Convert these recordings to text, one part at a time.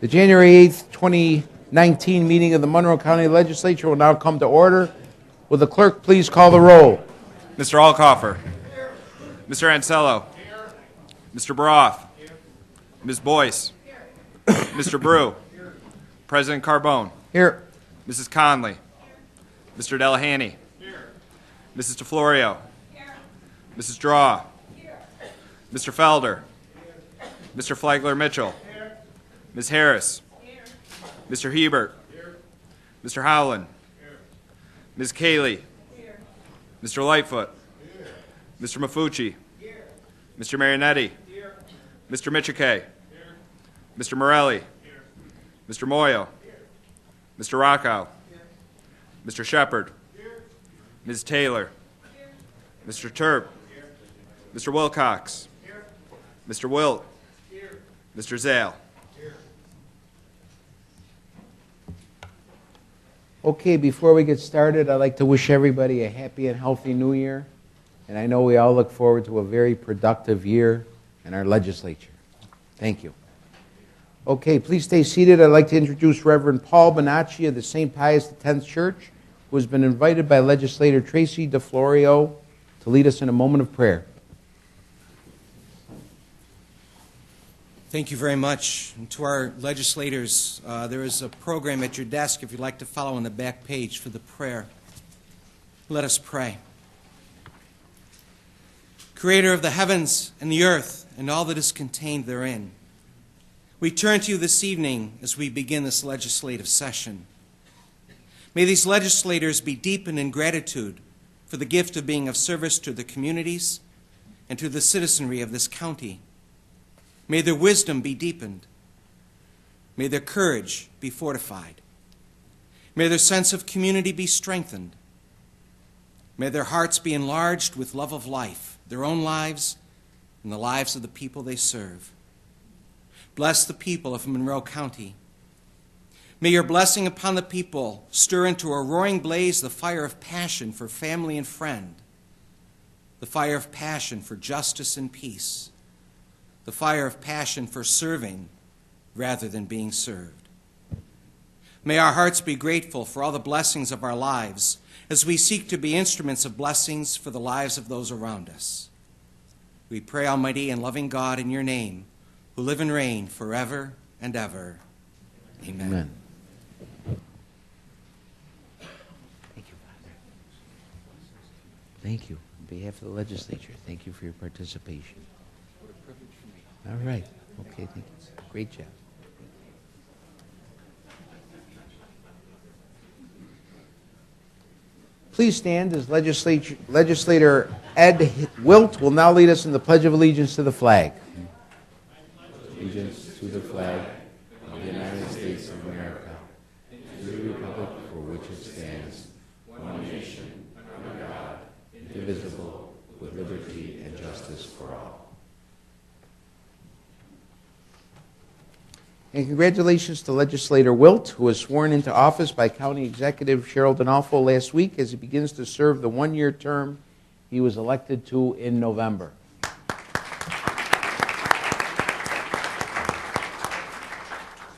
The January 8th, 2019 meeting of the Monroe County Legislature will now come to order. Will the clerk please call the roll? Mr. Alcoffer. Here. Mr. Ansello. Here. Mr. Baroff. Here. Ms. Boyce. Here. Mr. Brew. Here. President Carbone. Here. Mrs. Conley. Here. Mr. Delahanty. Here. Mrs. DeFlorio. Here. Mrs. Draw. Here. Mr. Felder. Here. Mr. Flagler Mitchell. Here. Ms. Harris. Here. Mr. Hebert. Here. Mr. Howland. Here. Ms. Cayley. Here. Mr. Lightfoot. Here. Mr. Mafucci. Here. Mr. Marinetti. Here. Mr. Michike. Here. Mr. Morelli. Here. Mr. Moyo. Here. Mr. Rockow. Here. Mr. Shepard. Here. Ms. Taylor. Here. Mr. Terp. Here. Mr. Wilcox. Here. Mr. Wilt. Here. Mr. Zale. Here. Okay, before we get started, I'd like to wish everybody a happy and healthy new year. And I know we all look forward to a very productive year in our legislature. Thank you. Okay, please stay seated. I'd like to introduce Reverend Paul Bonacci of the St. Pius X Church, who has been invited by Legislator Tracy DeFlorio to lead us in a moment of prayer. Thank you very much. And to our legislators, there is a program at your desk if you'd like to follow on the back page for the prayer. Let us pray. Creator of the heavens and the earth and all that is contained therein, we turn to you this evening as we begin this legislative session. May these legislators be deepened in gratitude for the gift of being of service to the communities and to the citizenry of this county. May their wisdom be deepened. May their courage be fortified. May their sense of community be strengthened. May their hearts be enlarged with love of life, their own lives, and the lives of the people they serve. Bless the people of Monroe County. May your blessing upon the people stir into a roaring blaze the fire of passion for family and friend, the fire of passion for justice and peace, the fire of passion for serving rather than being served. May our hearts be grateful for all the blessings of our lives as we seek to be instruments of blessings for the lives of those around us. We pray, Almighty and loving God, in your name, who live and reign forever and ever. Amen. Amen. Thank you, Father. Thank you. On behalf of the legislature, thank you for your participation. What a privilege for me. All right. Okay, thank you. Great job. Please stand as Legislator Ed Wilt will now lead us in the Pledge of Allegiance to the flag. Allegiance to the flag of the United States of America, and to the republic for which it stands, one nation, under God, indivisible, with liberty and justice for all. And congratulations to Legislator Wilt, who was sworn into office by County Executive Cheryl Donalfo last week as he begins to serve the one-year term he was elected to in November.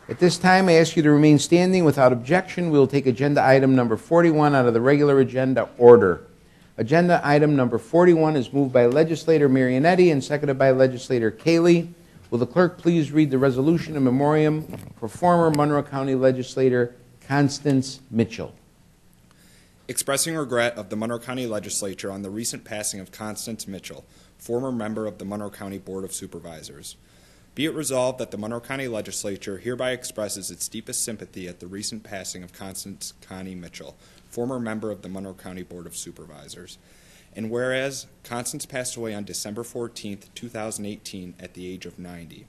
At this time, I ask you to remain standing. Without objection, we will take agenda item number 41 out of the regular agenda order. Agenda item number 41 is moved by Legislator Marinetti and seconded by Legislator Cayley. Will the clerk please read the resolution in memoriam for former Monroe County Legislator Constance Mitchell? Expressing regret of the Monroe County Legislature on the recent passing of Constance Mitchell, former member of the Monroe County Board of Supervisors. Be it resolved that the Monroe County Legislature hereby expresses its deepest sympathy at the recent passing of Constance Connie Mitchell, former member of the Monroe County Board of Supervisors. And whereas Constance passed away on December 14, 2018 at the age of 90.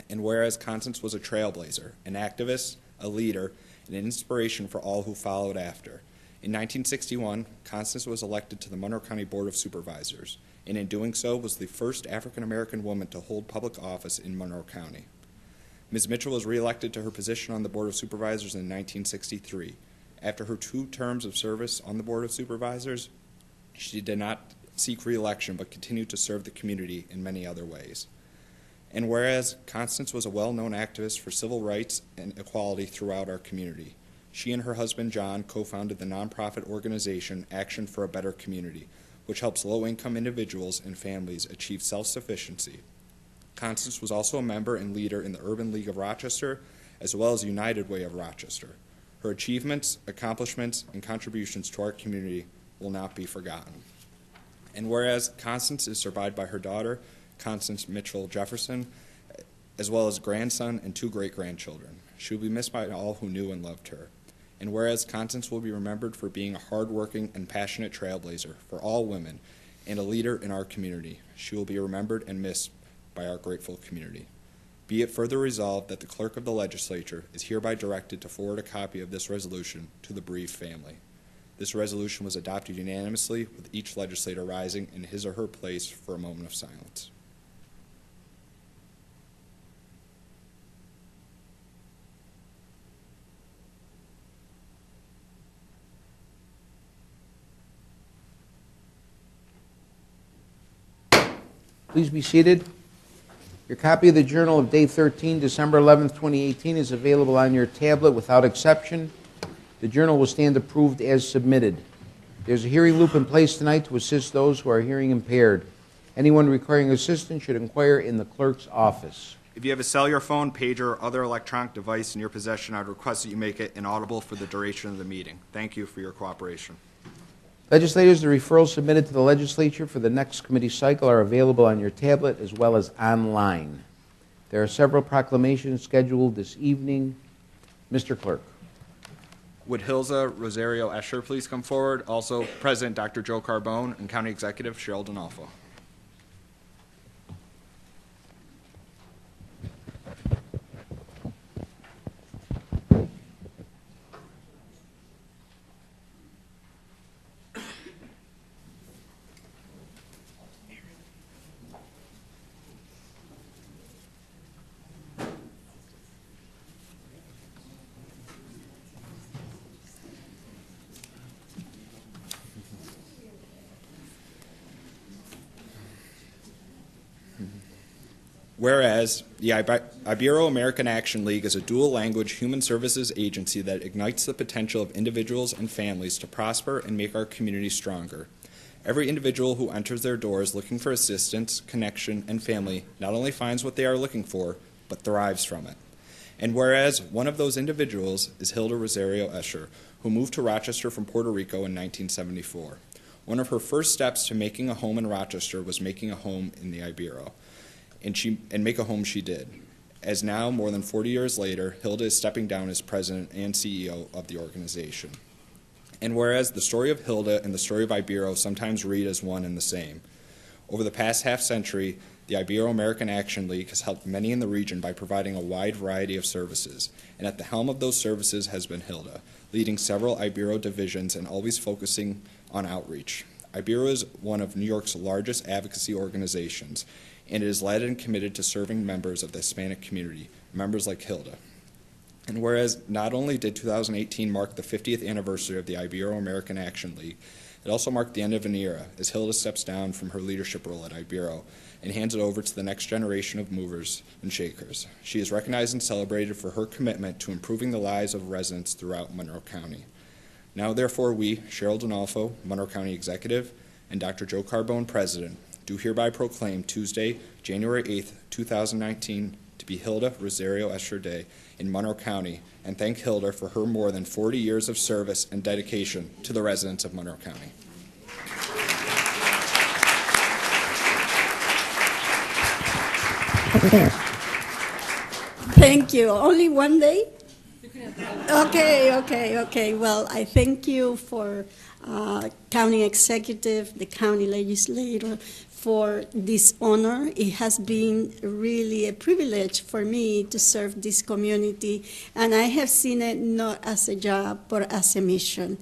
And whereas Constance was a trailblazer, an activist, a leader, and an inspiration for all who followed after. In 1961, Constance was elected to the Monroe County Board of Supervisors, and in doing so was the first African-American woman to hold public office in Monroe County. Ms. Mitchell was reelected to her position on the Board of Supervisors in 1963. After her 2 terms of service on the Board of Supervisors, she did not seek re-election but continued to serve the community in many other ways. And whereas Constance was a well-known activist for civil rights and equality throughout our community, she and her husband John co-founded the nonprofit organization Action for a Better Community, which helps low-income individuals and families achieve self-sufficiency. Constance was also a member and leader in the Urban League of Rochester, as well as United Way of Rochester. Her achievements, accomplishments, and contributions to our community will not be forgotten. And whereas Constance is survived by her daughter, Constance Mitchell Jefferson, as well as grandson and 2 great-grandchildren. She will be missed by all who knew and loved her. And whereas Constance will be remembered for being a hardworking and passionate trailblazer for all women and a leader in our community, she will be remembered and missed by our grateful community. Be it further resolved that the Clerk of the Legislature is hereby directed to forward a copy of this resolution to the bereaved family. This resolution was adopted unanimously, with each legislator rising in his or her place for a moment of silence. Please be seated. Your copy of the Journal of Day 13, December 11th, 2018 is available on your tablet without exception. The Journal will stand approved as submitted. There's a hearing loop in place tonight to assist those who are hearing impaired. Anyone requiring assistance should inquire in the clerk's office. If you have a cellular phone, pager, or other electronic device in your possession, I would request that you make it inaudible for the duration of the meeting. Thank you for your cooperation. Legislators, the referrals submitted to the legislature for the next committee cycle are available on your tablet as well as online. There are several proclamations scheduled this evening. Mr. Clerk. Would Hilza Rosario Escher please come forward? Also, President Dr. Joe Carbone and County Executive Cheryl Donalfo. Whereas the Ibero-American Action League is a dual-language human services agency that ignites the potential of individuals and families to prosper and make our community stronger. Every individual who enters their doors looking for assistance, connection, and family not only finds what they are looking for, but thrives from it. And whereas one of those individuals is Hilda Rosario Escher, who moved to Rochester from Puerto Rico in 1974. One of her first steps to making a home in Rochester was making a home in the Ibero. And make a home she did. As now, more than 40 years later, Hilda is stepping down as president and CEO of the organization. And whereas the story of Hilda and the story of Ibero sometimes read as one and the same, over the past half-century, the Ibero-American Action League has helped many in the region by providing a wide variety of services, and at the helm of those services has been Hilda, leading several Ibero divisions and always focusing on outreach. Ibero is one of New York's largest advocacy organizations, and it is led and committed to serving members of the Hispanic community, members like Hilda. And whereas not only did 2018 mark the 50th anniversary of the Ibero-American Action League, it also marked the end of an era as Hilda steps down from her leadership role at Ibero and hands it over to the next generation of movers and shakers. She is recognized and celebrated for her commitment to improving the lives of residents throughout Monroe County. Now, therefore, we, Cheryl Donalfo, Monroe County Executive, and Dr. Joe Carbone, President, do hereby proclaim Tuesday, January 8th, 2019, to be Hilda Rosario Escher Day in Monroe County, and thank Hilda for her more than 40 years of service and dedication to the residents of Monroe County. Thank you. Only one day? Okay. Well, I thank you for County Executive, the County Legislature, for this honor. It has been really a privilege for me to serve this community, and I have seen it not as a job, but as a mission.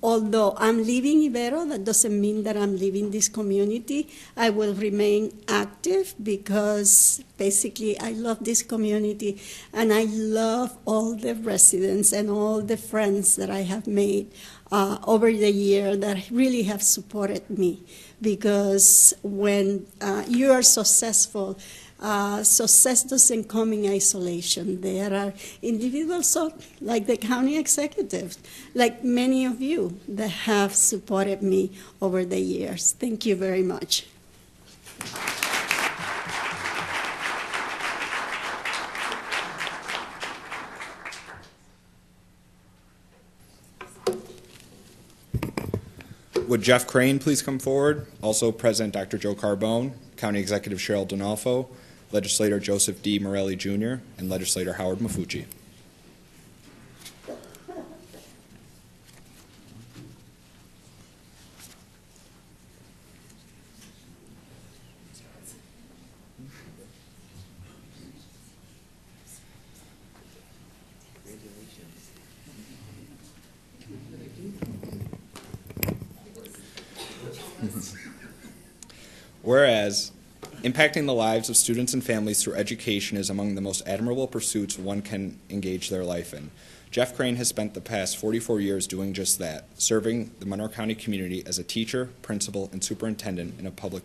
Although I'm leaving Ibero, that doesn't mean that I'm leaving this community. I will remain active because basically I love this community and I love all the residents and all the friends that I have made over the year that really have supported me. Because when you are successful, success doesn't come in isolation. There are individuals like the county executives, like many of you, that have supported me over the years. Thank you very much. Would Jeff Crane please come forward? Also present Dr. Joe Carbone, County Executive Cheryl Donalfo, Legislator Joseph D. Morelli Jr., and Legislator Howard Mafucci. Whereas, impacting the lives of students and families through education is among the most admirable pursuits one can engage their life in. Jeff Crane has spent the past 44 years doing just that, serving the Monroe County community as a teacher, principal, and superintendent in a public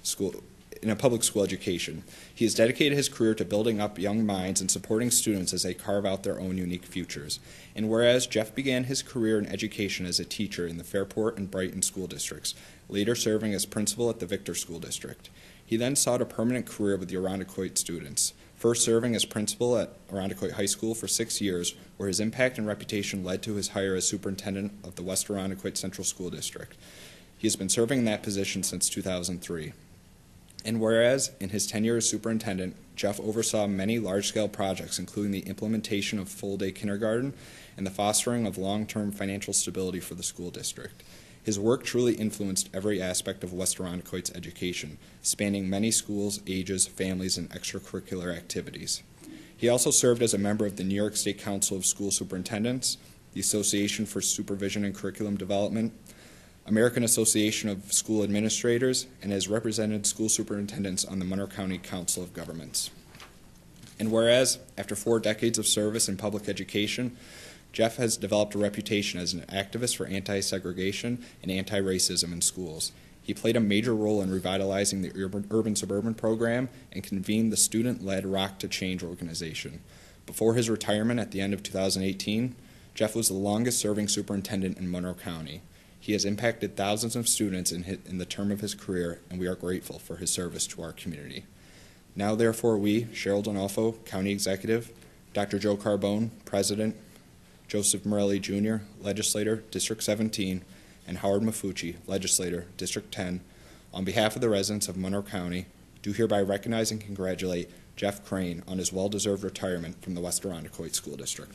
school education. He has dedicated his career to building up young minds and supporting students as they carve out their own unique futures. And whereas Jeff began his career in education as a teacher in the Fairport and Brighton school districts, later serving as principal at the Victor School District. He then sought a permanent career with the Irondequoit students, first serving as principal at Irondequoit High School for 6 years, where his impact and reputation led to his hire as superintendent of the West Irondequoit Central School District. He has been serving in that position since 2003. And whereas, in his tenure as superintendent, Jeff oversaw many large-scale projects, including the implementation of full-day kindergarten and the fostering of long-term financial stability for the school district. His work truly influenced every aspect of West Irondequoit's education, spanning many schools, ages, families, and extracurricular activities. He also served as a member of the New York State Council of School Superintendents, the Association for Supervision and Curriculum Development, American Association of School Administrators, and has represented school superintendents on the Monroe County Council of Governments. And whereas, after 4 decades of service in public education, Jeff has developed a reputation as an activist for anti-segregation and anti-racism in schools. He played a major role in revitalizing the urban-suburban program and convened the student-led Rock to Change organization. Before his retirement at the end of 2018, Jeff was the longest-serving superintendent in Monroe County. He has impacted thousands of students in the term of his career, and we are grateful for his service to our community. Now, therefore, we, Cheryl Donalfo, County Executive, Dr. Joe Carbone, President, Joseph Morelli Jr., Legislator, District 17, and Howard Mafucci, Legislator, District 10, on behalf of the residents of Monroe County, do hereby recognize and congratulate Jeff Crane on his well-deserved retirement from the West Irondequoit School District.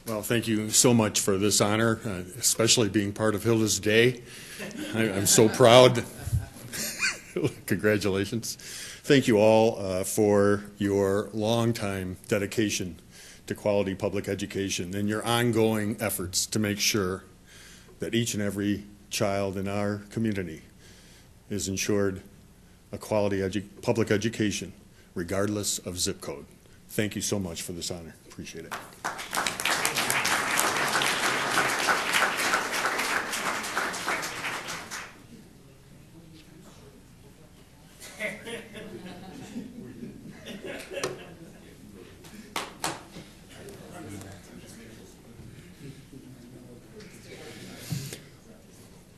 Well, thank you so much for this honor, especially being part of Hilda's Day. I'm so proud. Congratulations. Thank you all for your long-time dedication to quality public education and your ongoing efforts to make sure that each and every child in our community is ensured a quality public education, regardless of zip code. Thank you so much for this honor. Appreciate it.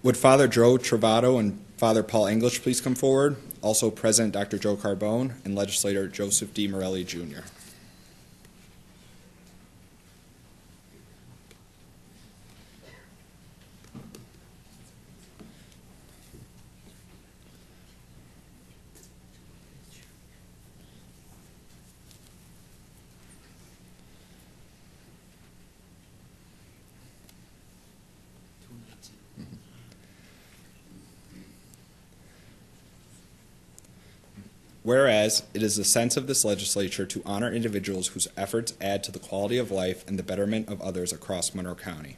Would Father Joe Travato and Father Paul English please come forward? Also present Dr. Joe Carbone and Legislator Joseph D. Morelli Jr. Whereas, it is the sense of this legislature to honor individuals whose efforts add to the quality of life and the betterment of others across Monroe County.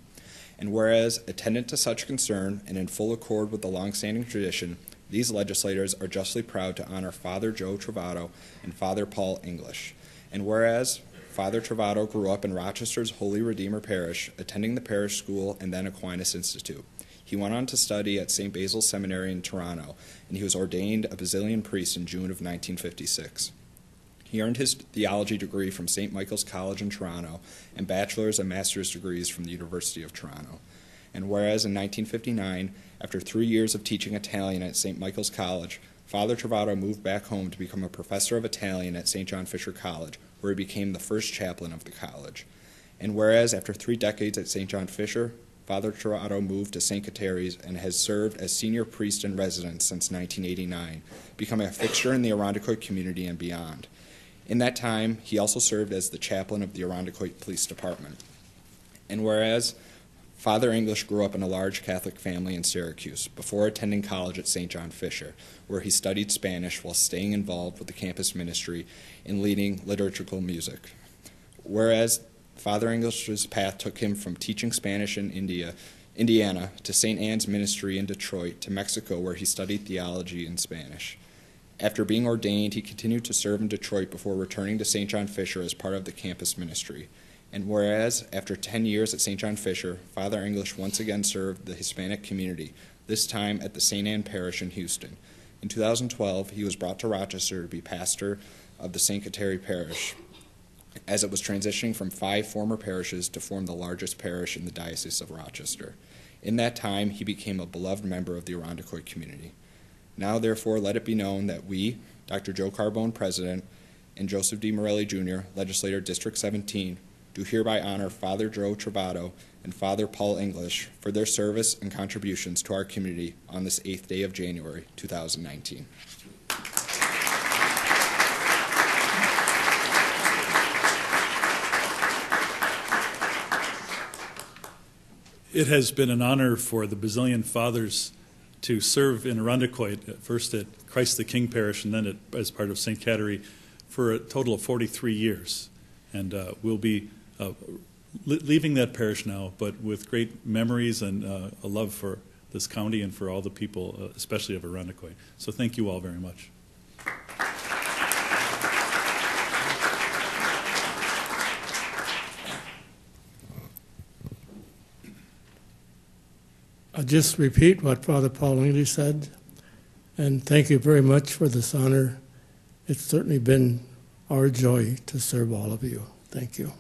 And whereas, attendant to such concern and in full accord with the longstanding tradition, These legislators are justly proud to honor Father Joe Travato and Father Paul English. And whereas Father Travato grew up in Rochester's Holy Redeemer Parish, attending the parish school and then Aquinas Institute. He went on to study at St. Basil's Seminary in Toronto, and he was ordained a Basilian priest in June of 1956. He earned his theology degree from St. Michael's College in Toronto and bachelor's and master's degrees from the University of Toronto. And whereas in 1959, after 3 years of teaching Italian at St. Michael's College, Father Travato moved back home to become a professor of Italian at St. John Fisher College, where he became the first chaplain of the college. And whereas after 3 decades at St. John Fisher, Father Travato moved to St. Kateri's and has served as senior priest in residence since 1989, becoming a fixture in the Irondequoit community and beyond. In that time, he also served as the chaplain of the Irondequoit Police Department. And whereas Father English grew up in a large Catholic family in Syracuse before attending college at St. John Fisher, where he studied Spanish while staying involved with the campus ministry and leading liturgical music. Whereas Father English's path took him from teaching Spanish in Indiana, to St. Anne's ministry in Detroit, to Mexico, where he studied theology in Spanish. After being ordained, he continued to serve in Detroit before returning to St. John Fisher as part of the campus ministry. And whereas, after 10 years at St. John Fisher, Father English once again served the Hispanic community, this time at the St. Anne Parish in Houston. In 2012, he was brought to Rochester to be pastor of the St. Kateri Parish, as it was transitioning from 5 former parishes to form the largest parish in the Diocese of Rochester. In that time, he became a beloved member of the Irondequoit community. Now, therefore, let it be known that we, Dr. Joe Carbone, President, and Joseph D. Morelli, Jr., Legislator, District 17, do hereby honor Father Joe Travato and Father Paul English for their service and contributions to our community on this 8th day of January, 2019. It has been an honor for the Basilian Fathers to serve in Irondequoit, first at Christ the King Parish and then as part of St. Kateri, for a total of 43 years. And we'll be leaving that parish now, but with great memories and a love for this county and for all the people, especially of Irondequoit. So thank you all very much. I'll just repeat what Father Paul English said, and thank you very much for this honor. It's certainly been our joy to serve all of you. Thank you.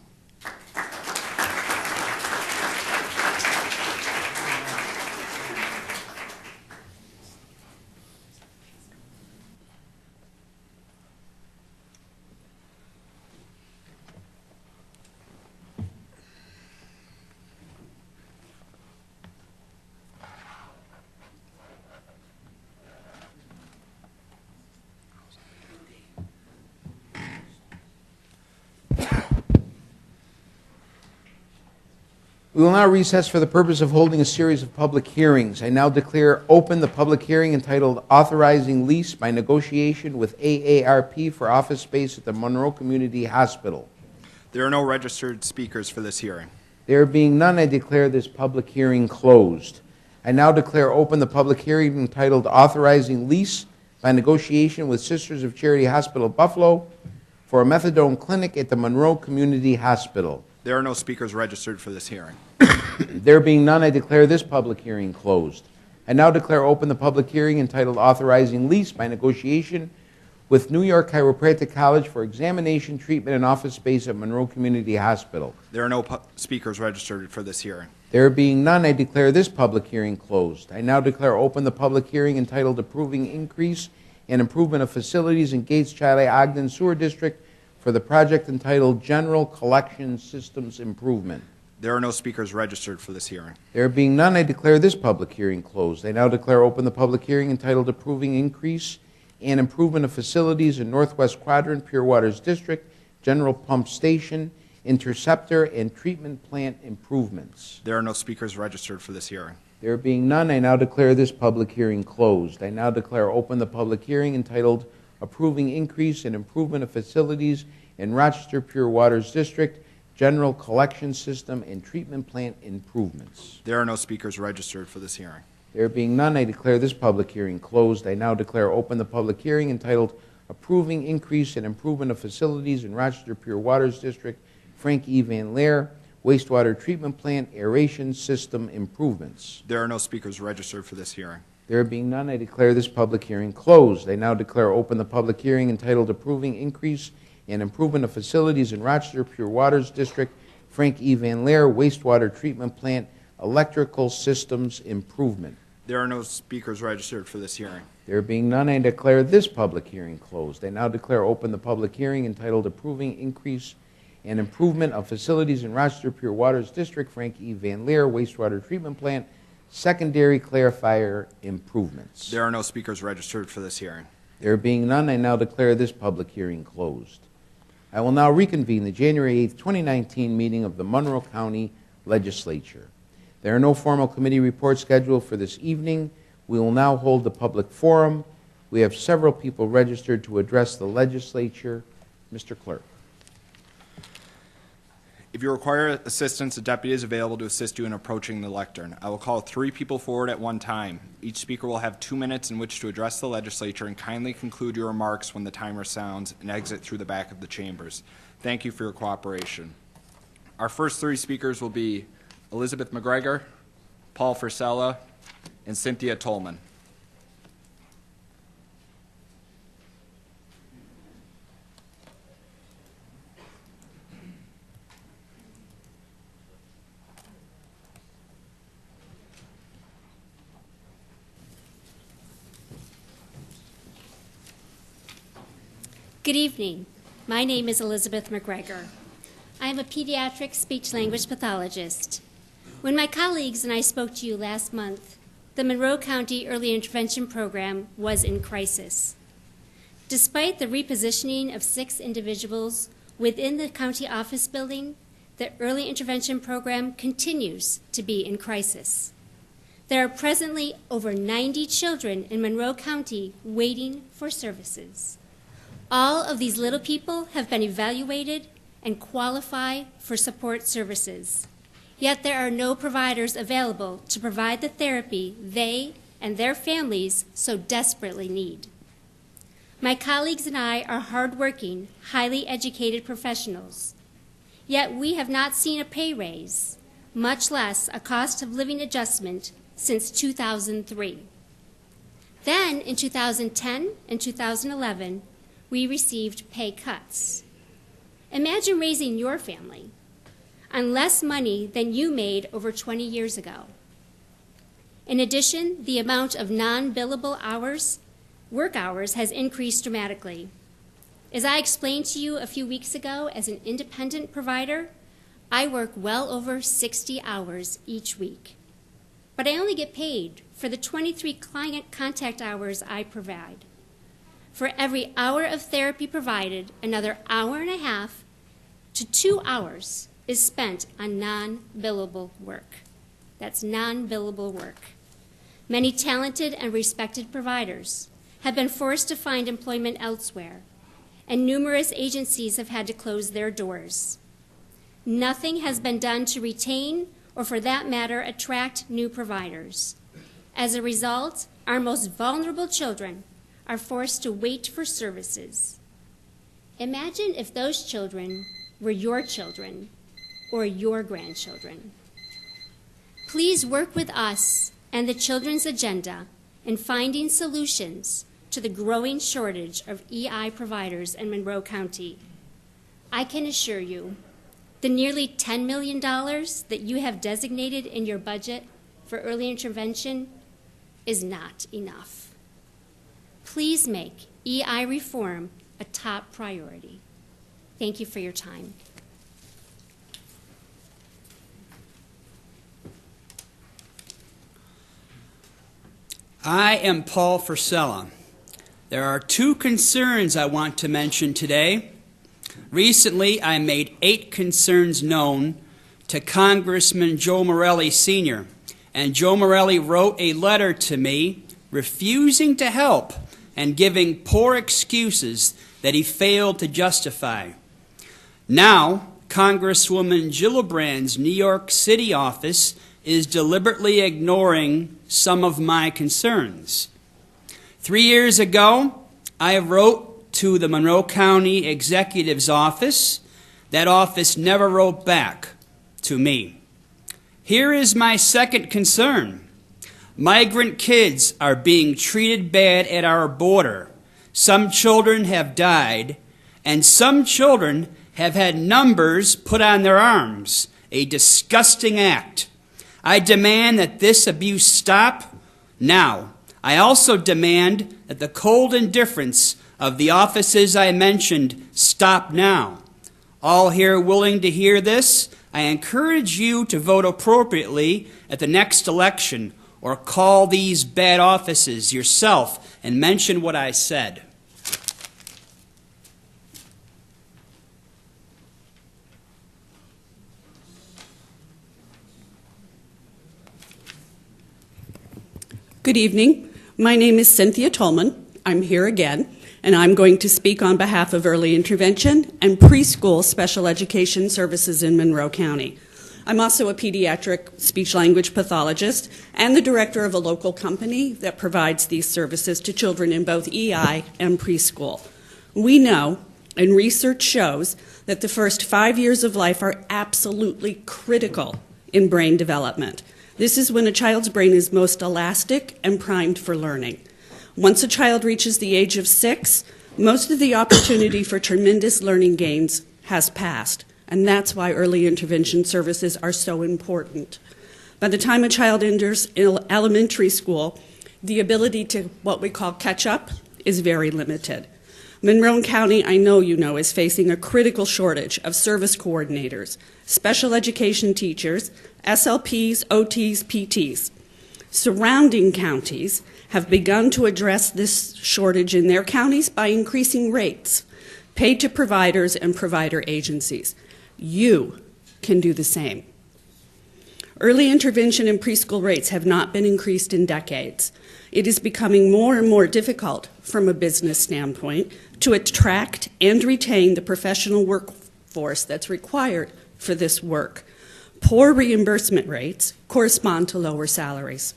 We will now recess for the purpose of holding a series of public hearings. I now declare open the public hearing entitled Authorizing Lease by Negotiation with AARP for Office Space at the Monroe Community Hospital. There are no registered speakers for this hearing. There being none, I declare this public hearing closed. I now declare open the public hearing entitled Authorizing Lease by Negotiation with Sisters of Charity Hospital Buffalo for a methadone clinic at the Monroe Community Hospital. There are no speakers registered for this hearing. There being none, I declare this public hearing closed. I now declare open the public hearing entitled Authorizing Lease by Negotiation with New York Chiropractic College for examination, treatment, and office space at Monroe Community Hospital. There are no speakers registered for this hearing. There being none, I declare this public hearing closed. I now declare open the public hearing entitled Approving Increase and Improvement of Facilities in Gates Chile Ogden Sewer District for the project entitled General Collection Systems Improvement. There are no speakers registered for this hearing. There being none, I declare this public hearing closed. I now declare open the public hearing entitled Approving Increase and Improvement of Facilities in Northwest Quadrant Pure Waters District, General Pump Station, Interceptor, and Treatment Plant Improvements. There are no speakers registered for this hearing. There being none, I now declare this public hearing closed. I now declare open the public hearing entitled Approving Increase and Improvement of Facilities in Rochester Pure Waters District, General Collection System, and Treatment Plant Improvements. There are no speakers registered for this hearing. There being none, I declare this public hearing closed. I now declare open the public hearing entitled Approving Increase and Improvement of Facilities in Rochester Pure Waters District, Frank E. Van Laer, Wastewater Treatment Plant Aeration System Improvements. There are no speakers registered for this hearing. There being none, I declare this public hearing closed. I now declare open the public hearing entitled Approving Increase and Improvement of Facilities in Rochester Pure Waters District, Frank E. Van Laer, Wastewater Treatment Plant Electrical Systems Improvement. There are no speakers registered for this hearing. There being none, I declare this public hearing closed. I now declare open the public hearing entitled Approving Increase and Improvement of Facilities in Rochester Pure Waters District, Frank E. Van Laer, Wastewater Treatment Plant Secondary Clarifier Improvements. There are no speakers registered for this hearing. There being none, I now declare this public hearing closed. I will now reconvene the January 8, 2019 meeting of the Monroe County Legislature. There are no formal committee reports scheduled for this evening. We will now hold the public forum. We have several people registered to address the legislature. Mr. Clerk. If you require assistance, a deputy is available to assist you in approaching the lectern. I will call 3 people forward at one time. Each speaker will have 2 minutes in which to address the legislature, and kindly conclude your remarks when the timer sounds and exit through the back of the chambers. Thank you for your cooperation. Our first 3 speakers will be Elizabeth McGregor, Paul Frisella, and Cynthia Tolman. Good evening. My name is Elizabeth McGregor. I am a pediatric speech-language pathologist. When my colleagues and I spoke to you last month, the Monroe County Early Intervention Program was in crisis. Despite the repositioning of 6 individuals within the county office building, the Early Intervention Program continues to be in crisis. There are presently over 90 children in Monroe County waiting for services. All of these little people have been evaluated and qualify for support services. Yet there are no providers available to provide the therapy they and their families so desperately need. My colleagues and I are hardworking, highly educated professionals. Yet we have not seen a pay raise, much less a cost of living adjustment, since 2003. Then in 2010 and 2011, we received pay cuts. Imagine raising your family on less money than you made over 20 years ago. In addition, the amount of non-billable hours, work hours, has increased dramatically. As I explained to you a few weeks ago, as an independent provider, I work well over 60 hours each week. But I only get paid for the 23 client contact hours I provide. For every hour of therapy provided, another hour and a half to 2 hours is spent on non-billable work. That's non-billable work. Many talented and respected providers have been forced to find employment elsewhere, and numerous agencies have had to close their doors. Nothing has been done to retain or, for that matter, attract new providers. As a result, our most vulnerable children are forced to wait for services. Imagine if those children were your children or your grandchildren. Please work with us and the Children's Agenda in finding solutions to the growing shortage of EI providers in Monroe County. I can assure you, the nearly $10 million that you have designated in your budget for early intervention is not enough. Please make EI reform a top priority. Thank you for your time. I am Paul Frisella. There are 2 concerns I want to mention today. Recently, I made 8 concerns known to Congressman Joe Morelli Sr., and Joe Morelli wrote a letter to me refusing to help and giving poor excuses that he failed to justify. Now, Congresswoman Gillibrand's New York City office is deliberately ignoring some of my concerns. 3 years ago, I wrote to the Monroe County Executive's office. That office never wrote back to me. Here is my second concern. Migrant kids are being treated bad at our border. Some children have died, and some children have had numbers put on their arms, a disgusting act. I demand that this abuse stop now. I also demand that the cold indifference of the offices I mentioned stop now. All here willing to hear this, I encourage you to vote appropriately at the next election, or call these bad offices yourself and mention what I said. Good evening. My name is Cynthia Tolman. I'm here again, and I'm going to speak on behalf of Early Intervention and Preschool Special Education Services in Monroe County. I'm also a pediatric speech-language pathologist and the director of a local company that provides these services to children in both EI and preschool. We know, and research shows, that the first 5 years of life are absolutely critical in brain development. This is when a child's brain is most elastic and primed for learning. Once a child reaches the age of 6, most of the opportunity for tremendous learning gains has passed, and that's why early intervention services are so important. By the time a child enters elementary school, the ability to what we call catch up is very limited. Monroe County, I know you know, is facing a critical shortage of service coordinators, special education teachers, SLPs, OTs, PTs. Surrounding counties have begun to address this shortage in their counties by increasing rates paid to providers and provider agencies. You can do the same. Early intervention and preschool rates have not been increased in decades. It is becoming more and more difficult from a business standpoint to attract and retain the professional workforce that's required for this work. Poor reimbursement rates correspond to lower salaries,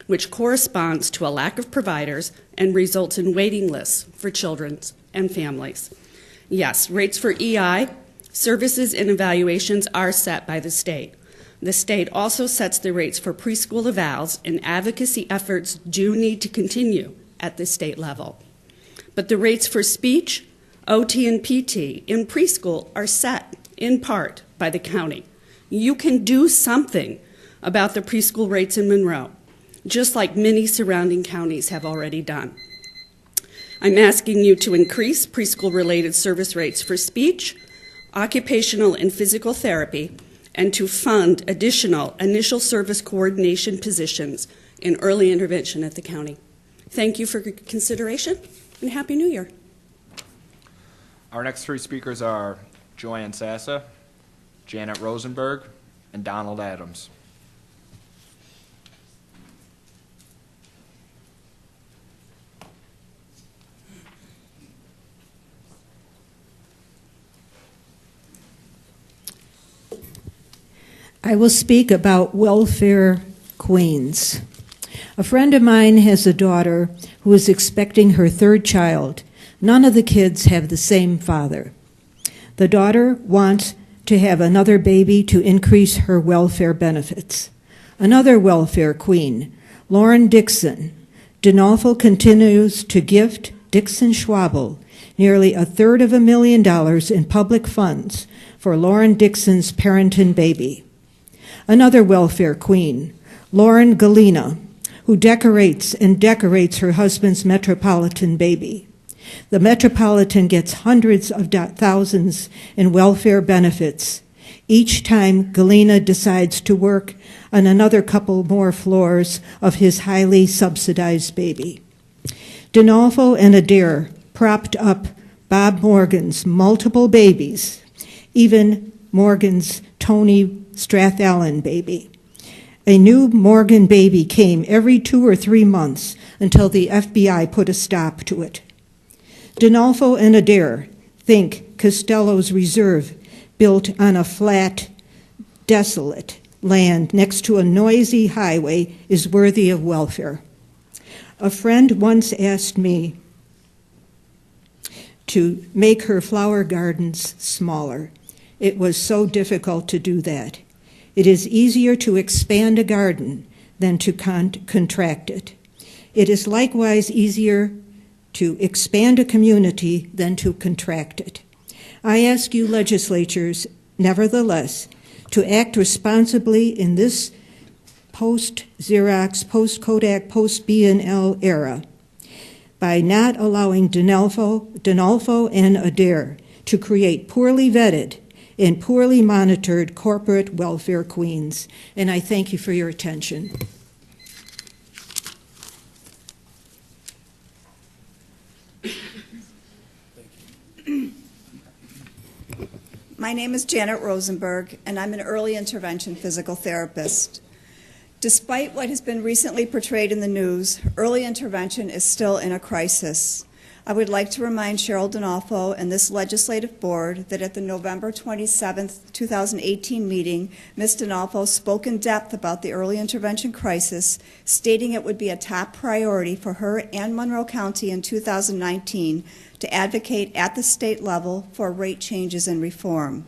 which corresponds to a lack of providers and results in waiting lists for children and families. Yes, rates for EI, services and evaluations are set by the state. The state also sets the rates for preschool evals, and advocacy efforts do need to continue at the state level. But the rates for speech, OT, and PT in preschool are set in part by the county. You can do something about the preschool rates in Monroe, just like many surrounding counties have already done. I'm asking you to increase preschool-related service rates for speech, occupational and physical therapy, and to fund additional initial service coordination positions in early intervention at the county. Thank you for your consideration, and Happy New Year. Our next three speakers are Joanne Sassa, Janet Rosenberg, and Donald Adams. I will speak about welfare queens. A friend of mine has a daughter who is expecting her third child. None of the kids have the same father. The daughter wants to have another baby to increase her welfare benefits. Another welfare queen, Lauren Dixon. Dinolfo continues to gift Dixon Schwabel nearly $250,000 in public funds for Lauren Dixon's Parenton baby. Another welfare queen, Lauren Galena, who decorates her husband's Metropolitan baby. The Metropolitan gets hundreds of thousands in welfare benefits each time Galena decides to work on another couple more floors of his highly subsidized baby. Dinolfo and Adair propped up Bob Morgan's multiple babies, even Morgan's Tony Strathallen baby. A new Morgan baby came every 2 or 3 months until the FBI put a stop to it. Dinolfo and Adair think Costello's Reserve, built on a flat, desolate land next to a noisy highway is worthy of welfare. A friend once asked me to make her flower gardens smaller. It was so difficult to do that. It is easier to expand a garden than to contract it. It is likewise easier to expand a community than to contract it. I ask you legislatures, nevertheless, to act responsibly in this post-Xerox, post-Kodak, post-B&L era by not allowing Dinolfo and Adair to create poorly vetted and poorly monitored corporate welfare queens. And I thank you for your attention. My name is Janet Rosenberg, and I'm an early intervention physical therapist. Despite what has been recently portrayed in the news, early intervention is still in a crisis. I would like to remind Cheryl Dinolfo and this legislative board that at the November 27, 2018 meeting, Ms. Dinolfo spoke in depth about the early intervention crisis, stating it would be a top priority for her and Monroe County in 2019 to advocate at the state level for rate changes and reform.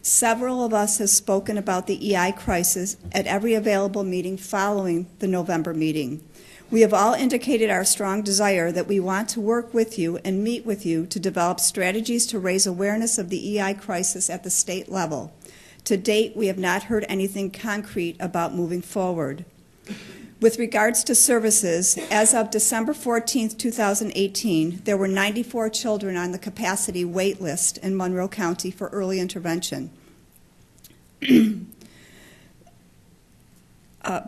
Several of us have spoken about the EI crisis at every available meeting following the November meeting. We have all indicated our strong desire that we want to work with you and meet with you to develop strategies to raise awareness of the EI crisis at the state level. To date, we have not heard anything concrete about moving forward. With regards to services, as of December 14, 2018, there were 94 children on the capacity wait list in Monroe County for early intervention.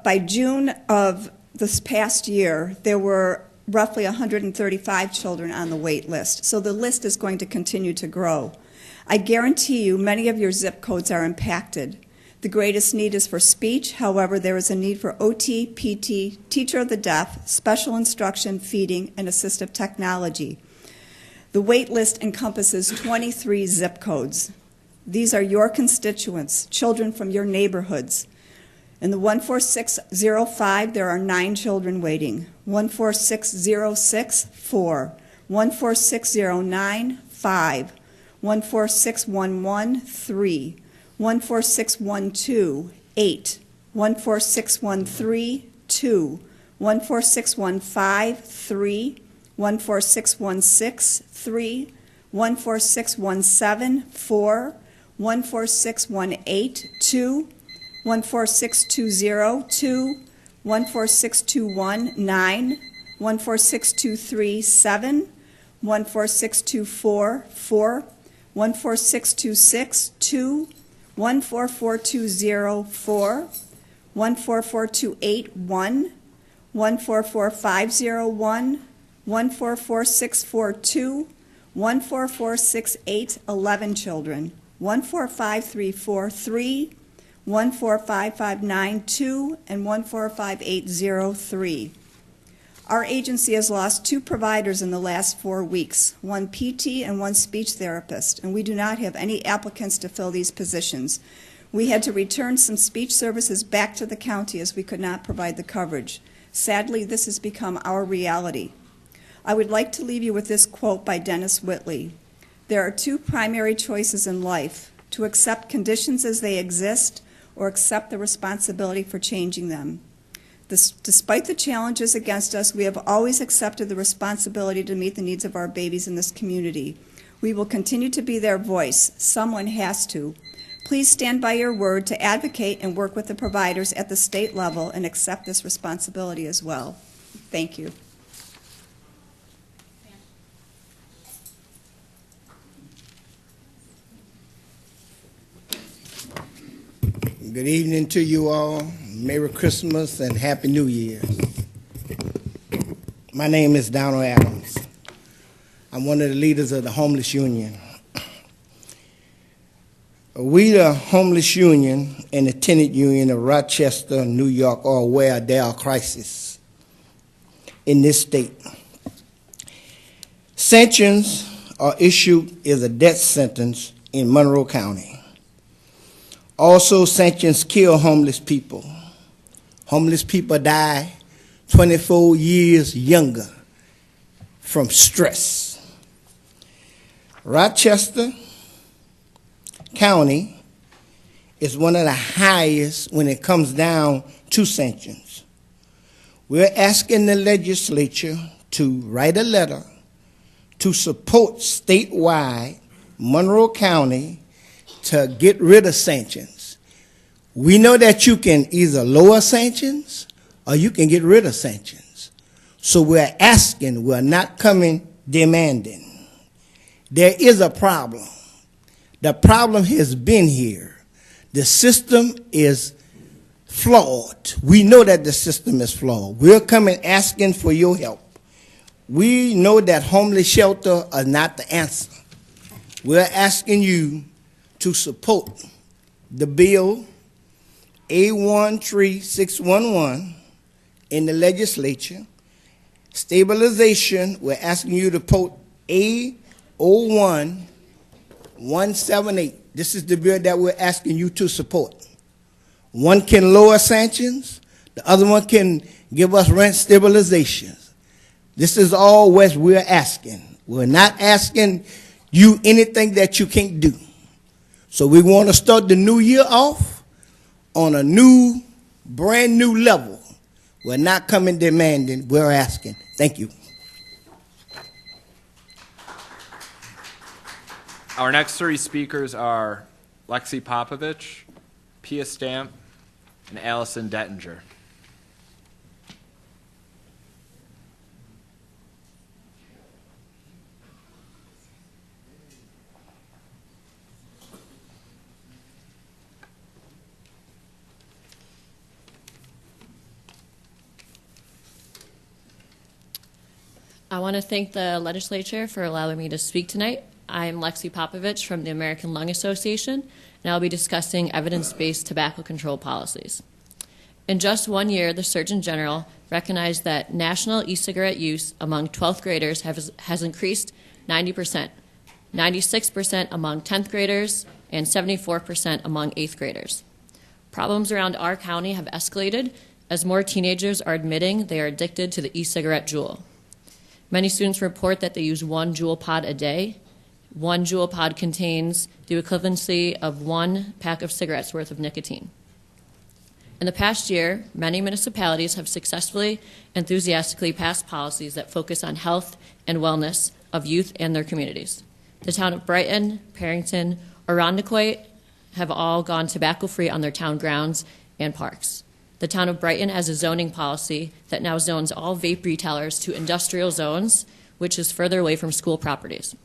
By June of this past year, there were roughly 135 children on the wait list, so the list is going to continue to grow. I guarantee you many of your zip codes are impacted. The greatest need is for speech. However, there is a need for OT, PT, teacher of the deaf, special instruction, feeding, and assistive technology. The wait list encompasses 23 zip codes. These are your constituents, children from your neighborhoods. In the 14605, there are 9 children waiting. 14606, 4. 14609, 5. 14611, 3. 14612, 8, 14613, 2, 14615, 3, 14616, 3, 14617, 4, 14618, 2, 14620, 2, 14621, 9, 14623, 7, 14624, 4, 14626, 2, 144204, 144281, 144501, 144642, 144668, 11 children, 145343, 145592, and 145803. Our agency has lost 2 providers in the last 4 weeks, 1 PT and 1 speech therapist, and we do not have any applicants to fill these positions. We had to return some speech services back to the county as we could not provide the coverage. Sadly, this has become our reality. I would like to leave you with this quote by Dennis Whitley. There are 2 primary choices in life, to accept conditions as they exist or accept the responsibility for changing them. Despite the challenges against us, we have always accepted the responsibility to meet the needs of our babies in this community. We will continue to be their voice. Someone has to. Please stand by your word to advocate and work with the providers at the state level and accept this responsibility as well. Thank you. Good evening to you all. Merry Christmas and Happy New Year. My name is Donald Adams. I'm one of the leaders of the Homeless Union. We, the Homeless Union and the Tenant Union of Rochester, New York, are aware there are crises in this state. Sanctions are issued as a death sentence in Monroe County. Also, sanctions kill homeless people. Homeless people die 24 years younger from stress. Rochester County is one of the highest when it comes down to sanctions. We're asking the legislature to write a letter to support statewide Monroe County to get rid of sanctions. We know that you can either lower sanctions or you can get rid of sanctions. So we're asking, we're not coming demanding. There is a problem. The problem has been here. The system is flawed. We know that the system is flawed. We're coming asking for your help. We know that homeless shelter are not the answer. We're asking you to support the bill A13611 in the legislature. Stabilization, we're asking you to vote A01178. This is the bill that we're asking you to support. One can lower sanctions, the other one can give us rent stabilization. This is all what we're asking. We're not asking you anything that you can't do. So we want to start the new year off on a new, brand new level. We're not coming demanding, we're asking. Thank you. Our next three speakers are Lexi Popovich, Pia Stamp, and Allison Dettinger. I want to thank the legislature for allowing me to speak tonight. I'm Lexi Popovich from the American Lung Association, and I'll be discussing evidence-based tobacco control policies. In just 1 year, the Surgeon General recognized that national e-cigarette use among 12th graders has increased 90%, 96% among 10th graders, and 74% among 8th graders. Problems around our county have escalated as more teenagers are admitting they are addicted to the e-cigarette Juul. Many students report that they use 1 Juul pod a day. 1 Juul pod contains the equivalency of 1 pack of cigarettes worth of nicotine. In the past year, many municipalities have successfully, enthusiastically passed policies that focus on health and wellness of youth and their communities. The town of Brighton, Perrington, or Irondequoit have all gone tobacco-free on their town grounds and parks. The town of Brighton has a zoning policy that now zones all vape retailers to industrial zones, which is further away from school properties.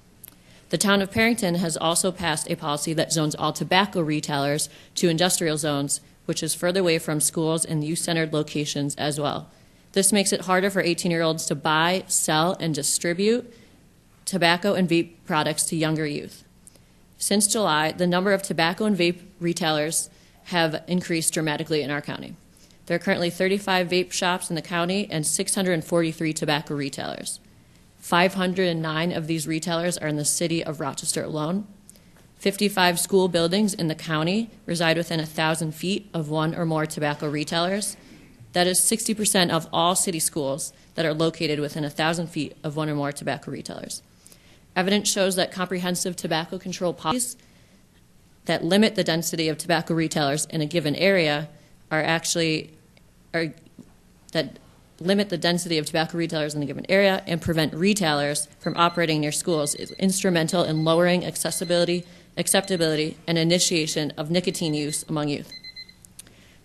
The town of Perrington has also passed a policy that zones all tobacco retailers to industrial zones, which is further away from schools and youth-centered locations as well. This makes it harder for 18-year-olds to buy, sell, and distribute tobacco and vape products to younger youth. Since July, the number of tobacco and vape retailers have increased dramatically in our county. There are currently 35 vape shops in the county and 643 tobacco retailers. 509 of these retailers are in the city of Rochester alone. 55 school buildings in the county reside within 1,000 feet of 1 or more tobacco retailers. That is 60% of all city schools that are located within 1,000 feet of 1 or more tobacco retailers. Evidence shows that comprehensive tobacco control policies that limit the density of tobacco retailers in a given area that limit the density of tobacco retailers in a given area and prevent retailers from operating near schools is instrumental in lowering accessibility, acceptability, and initiation of nicotine use among youth.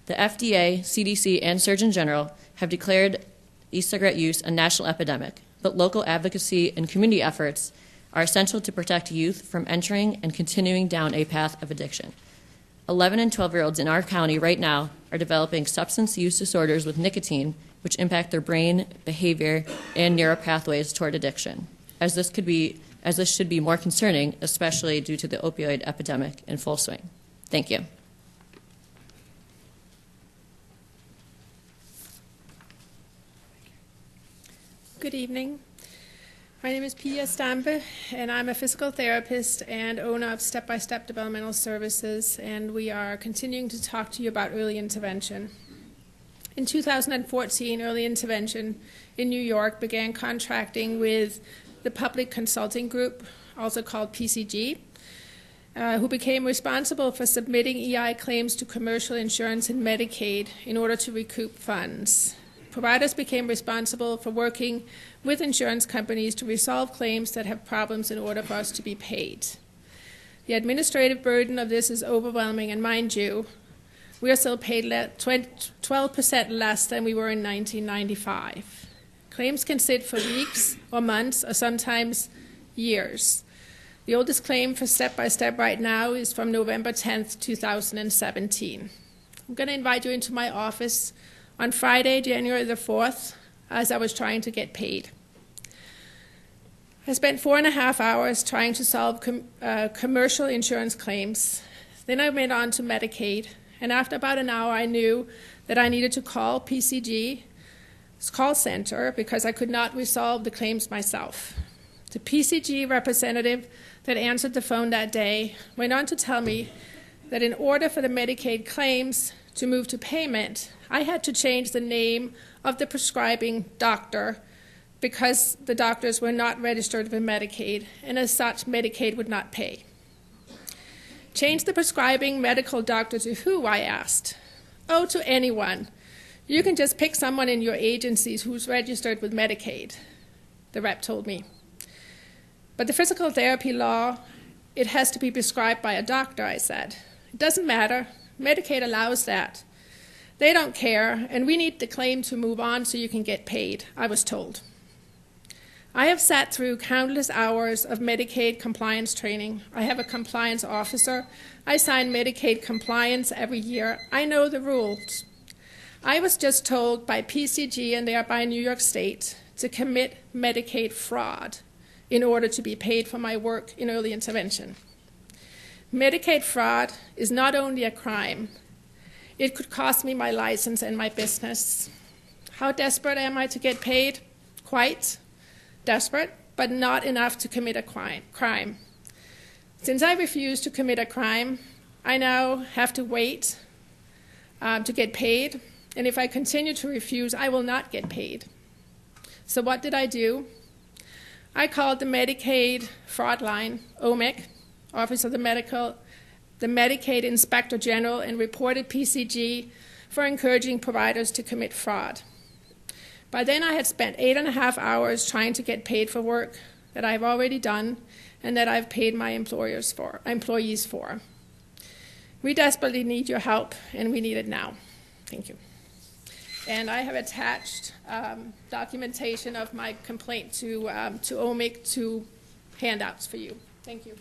The FDA, CDC, and Surgeon General have declared e-cigarette use a national epidemic, but local advocacy and community efforts are essential to protect youth from entering and continuing down a path of addiction. 11 and 12-year-olds in our county right now are developing substance use disorders with nicotine, which impact their brain, behavior, and neural pathways toward addiction, as this should be more concerning, especially due to the opioid epidemic in full swing. Thank you. Good evening. My name is Pia Stampe, and I'm a physical therapist and owner of Step by Step Developmental Services, and we are continuing to talk to you about early intervention. In 2014, early intervention in New York began contracting with the Public Consulting Group, also called PCG, who became responsible for submitting EI claims to commercial insurance and Medicaid in order to recoup funds. Providers became responsible for working with insurance companies to resolve claims that have problems in order for us to be paid. The administrative burden of this is overwhelming, and mind you, we are still paid 12% less than we were in 1995. Claims can sit for weeks or months or sometimes years. The oldest claim for Step by Step right now is from November 10th, 2017. I'm going to invite you into my office on Friday, January the 4th, as I was trying to get paid. I spent 4.5 hours trying to solve commercial insurance claims. Then I went on to Medicaid, and after about an hour I knew that I needed to call PCG's call center because I could not resolve the claims myself. The PCG representative that answered the phone that day went on to tell me that in order for the Medicaid claims to move to payment, I had to change the name of the prescribing doctor because the doctors were not registered with Medicaid, and as such, Medicaid would not pay. Change the prescribing medical doctor to who, I asked. Oh, to anyone. You can just pick someone in your agencies who's registered with Medicaid, the rep told me. But the physical therapy law, it has to be prescribed by a doctor, I said. It doesn't matter. Medicaid allows that. They don't care, and we need the claim to move on so you can get paid, I was told. I have sat through countless hours of Medicaid compliance training. I have a compliance officer. I sign Medicaid compliance every year. I know the rules. I was just told by PCG and thereby New York State to commit Medicaid fraud in order to be paid for my work in early intervention. Medicaid fraud is not only a crime, it could cost me my license and my business. How desperate am I to get paid? Quite desperate, but not enough to commit a crime. Since I refused to commit a crime, I now have to wait to get paid, and if I continue to refuse, I will not get paid. So what did I do? I called the Medicaid fraud line, OMIC, Office of the Medicaid Inspector General, and reported PCG for encouraging providers to commit fraud. By then I had spent 8.5 hours trying to get paid for work that I've already done and that I've paid my employees for. We desperately need your help, and we need it now. Thank you. And I have attached documentation of my complaint to OMIC to handouts for you. Thank you.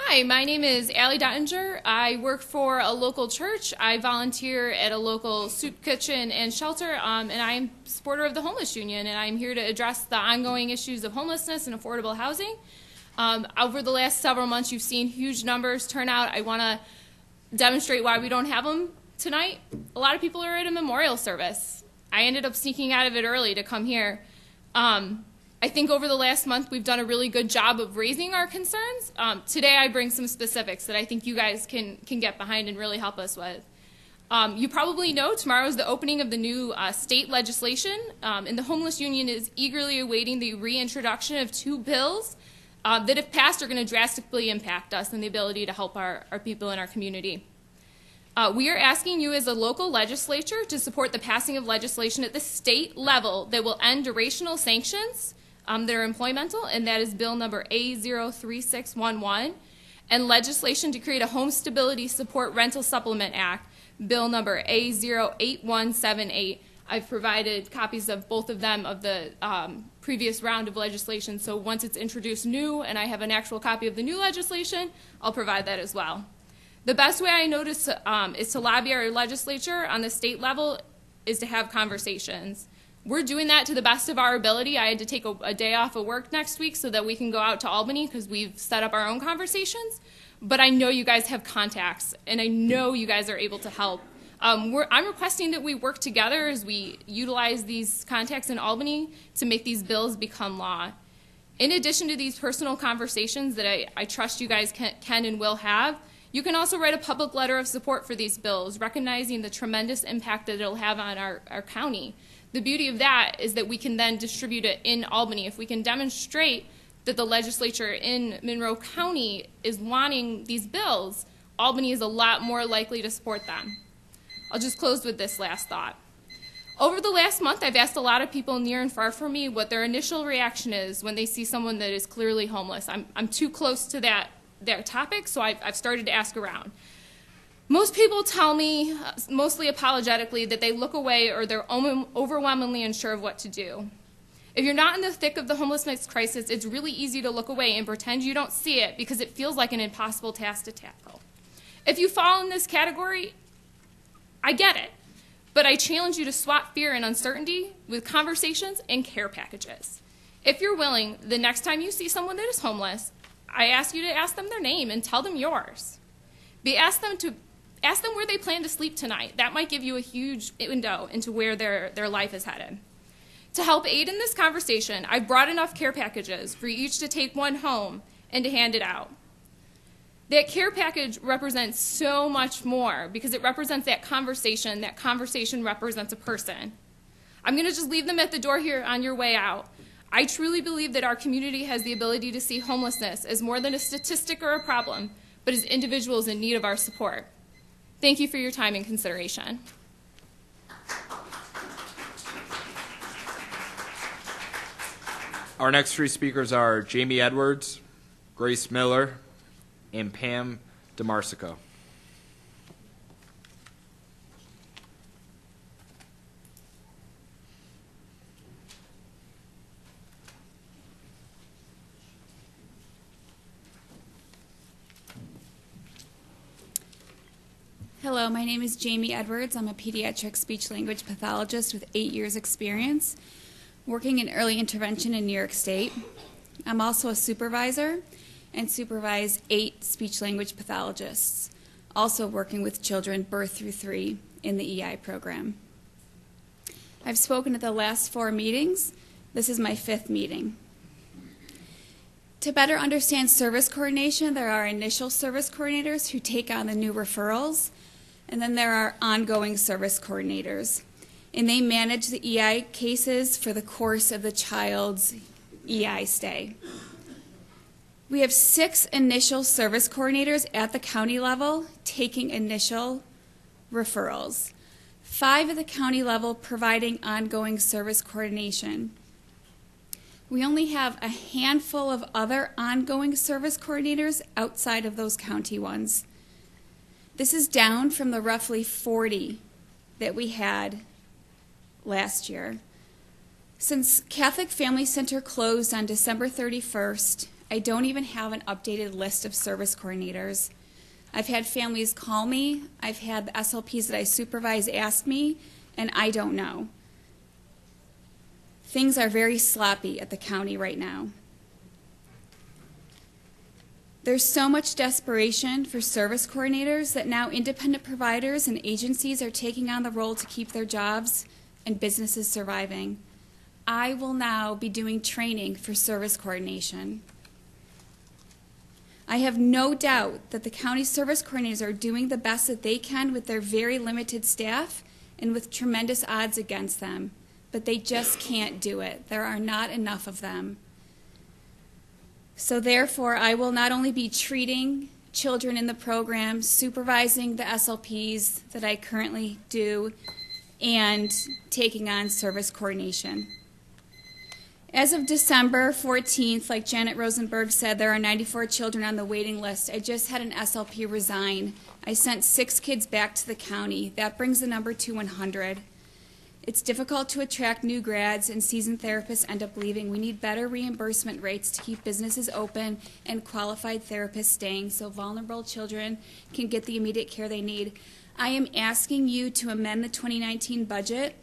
Hi, my name is Allie Dettinger. I work for a local church. I volunteer at a local soup kitchen and shelter, and I'm a supporter of the Homeless Union, and I'm here to address the ongoing issues of homelessness and affordable housing. Over the last several months, you've seen huge numbers turn out. I want to demonstrate why we don't have them tonight. A lot of people are at a memorial service. I ended up sneaking out of it early to come here. I think over the last month, we've done a really good job of raising our concerns. Today, I bring some specifics that I think you guys can get behind and really help us with. You probably know tomorrow is the opening of the new state legislation, and the Homeless Union is eagerly awaiting the reintroduction of 2 bills that, if passed, are going to drastically impact us and the ability to help our people in our community. We are asking you as a local legislature to support the passing of legislation at the state level that will end durational sanctions that are employmental, and that is bill number A03611, and legislation to create a Home Stability Support Rental Supplement Act, bill number A08178. I've provided copies of both of them of the previous round of legislation, so once it's introduced new and I have an actual copy of the new legislation, I'll provide that as well. The best way I know is to lobby our legislature on the state level is to have conversations. We're doing that to the best of our ability. I had to take a day off of work next week so that we can go out to Albany because we've set up our own conversations. but I know you guys have contacts, and I know you guys are able to help. I'm requesting that we work together as we utilize these contacts in Albany to make these bills become law. In addition to these personal conversations that I trust you guys can and will have, you can also write a public letter of support for these bills, recognizing the tremendous impact that it'll have on our county. The beauty of that is that we can then distribute it in Albany. If we can demonstrate that the legislature in Monroe County is wanting these bills, Albany is a lot more likely to support them. I'll just close with this last thought. Over the last month, I've asked a lot of people near and far from me what their initial reaction is when they see someone that is clearly homeless. I'm too close to that topic, so I've started to ask around. Most people tell me, mostly apologetically, that they look away or they're overwhelmingly unsure of what to do. If you're not in the thick of the homelessness crisis, it's really easy to look away and pretend you don't see it because it feels like an impossible task to tackle. If you fall in this category, I get it. But I challenge you to swap fear and uncertainty with conversations and care packages. If you're willing, the next time you see someone that is homeless, I ask you to ask them their name and tell them yours. Ask them where they plan to sleep tonight. That might give you a huge window into where their life is headed. To help aid in this conversation, I've brought enough care packages for you each to take one home and to hand it out. That care package represents so much more because it represents that conversation. That conversation represents a person. I'm going to just leave them at the door here on your way out. I truly believe that our community has the ability to see homelessness as more than a statistic or a problem, but as individuals in need of our support. Thank you for your time and consideration. Our next three speakers are Jamie Edwards, Grace Miller, and Pam Dimarzio. Hello, my name is Jamie Edwards. I'm a pediatric speech-language pathologist with 8 years' experience working in early intervention in New York State. I'm also a supervisor and supervise 8 speech-language pathologists, also working with children birth through 3 in the EI program. I've spoken at the last 4 meetings. This is my 5th meeting. To better understand service coordination, there are initial service coordinators who take on the new referrals, and then there are ongoing service coordinators, and they manage the EI cases for the course of the child's EI stay. We have 6 initial service coordinators at the county level taking initial referrals, 5 at the county level providing ongoing service coordination. We only have a handful of other ongoing service coordinators outside of those county ones. This is down from the roughly 40 that we had last year. Since Catholic Family Center closed on December 31st, I don't even have an updated list of service coordinators. I've had families call me, I've had the SLPs that I supervise ask me, and I don't know. Things are very sloppy at the county right now. There's so much desperation for service coordinators that now independent providers and agencies are taking on the role to keep their jobs and businesses surviving. I will now be doing training for service coordination. I have no doubt that the county service coordinators are doing the best that they can with their very limited staff and with tremendous odds against them, but they just can't do it. There are not enough of them. So therefore, I will not only be treating children in the program, supervising the SLPs that I currently do, and taking on service coordination. As of December 14th, like Janet Rosenberg said, there are 94 children on the waiting list. I just had an SLP resign. I sent 6 kids back to the county. That brings the number to 100. It's difficult to attract new grads, and seasoned therapists end up leaving. We need better reimbursement rates to keep businesses open and qualified therapists staying so vulnerable children can get the immediate care they need. I am asking you to amend the 2019 budget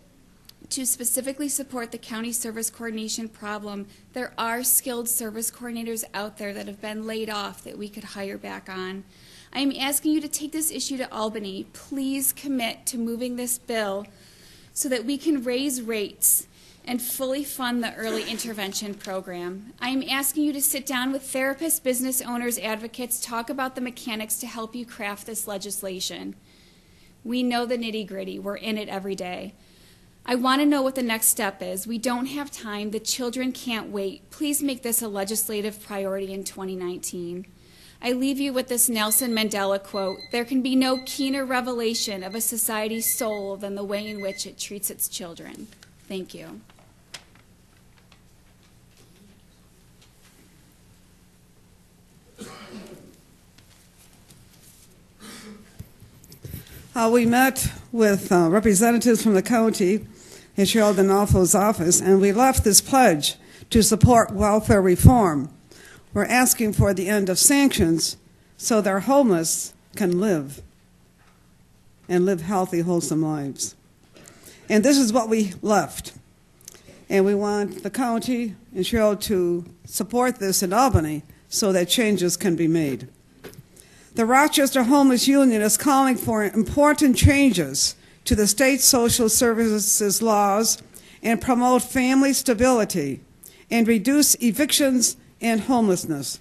to specifically support the county service coordination problem. There are skilled service coordinators out there that have been laid off that we could hire back on. I am asking you to take this issue to Albany. Please commit to moving this bill so that we can raise rates and fully fund the early intervention program. I am asking you to sit down with therapists, business owners, advocates, talk about the mechanics to help you craft this legislation. We know the nitty-gritty. We're in it every day. I want to know what the next step is. We don't have time. The children can't wait. Please make this a legislative priority in 2019. I leave you with this Nelson Mandela quote: "There can be no keener revelation of a society's soul than the way in which it treats its children." Thank you. We met with representatives from the county in Cheryl D'Onofrio's office, and we left this pledge to support welfare reform. We're asking for the end of sanctions so their homeless can live and live healthy, wholesome lives. And this is what we left. And we want the county and Cheryl to support this in Albany so that changes can be made. The Rochester Homeless Union is calling for important changes to the state social services laws and promote family stability and reduce evictions and homelessness.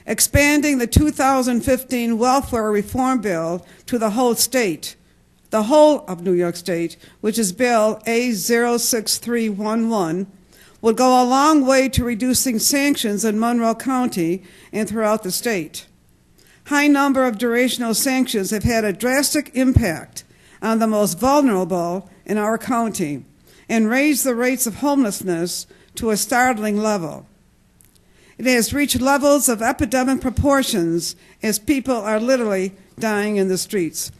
Expanding the 2015 welfare reform bill to the whole state, the whole of New York State, which is Bill A06311, will go a long way to reducing sanctions in Monroe County and throughout the state. High number of durational sanctions have had a drastic impact on the most vulnerable in our county and raised the rates of homelessness to a startling level. It has reached levels of epidemic proportions as people are literally dying in the streets.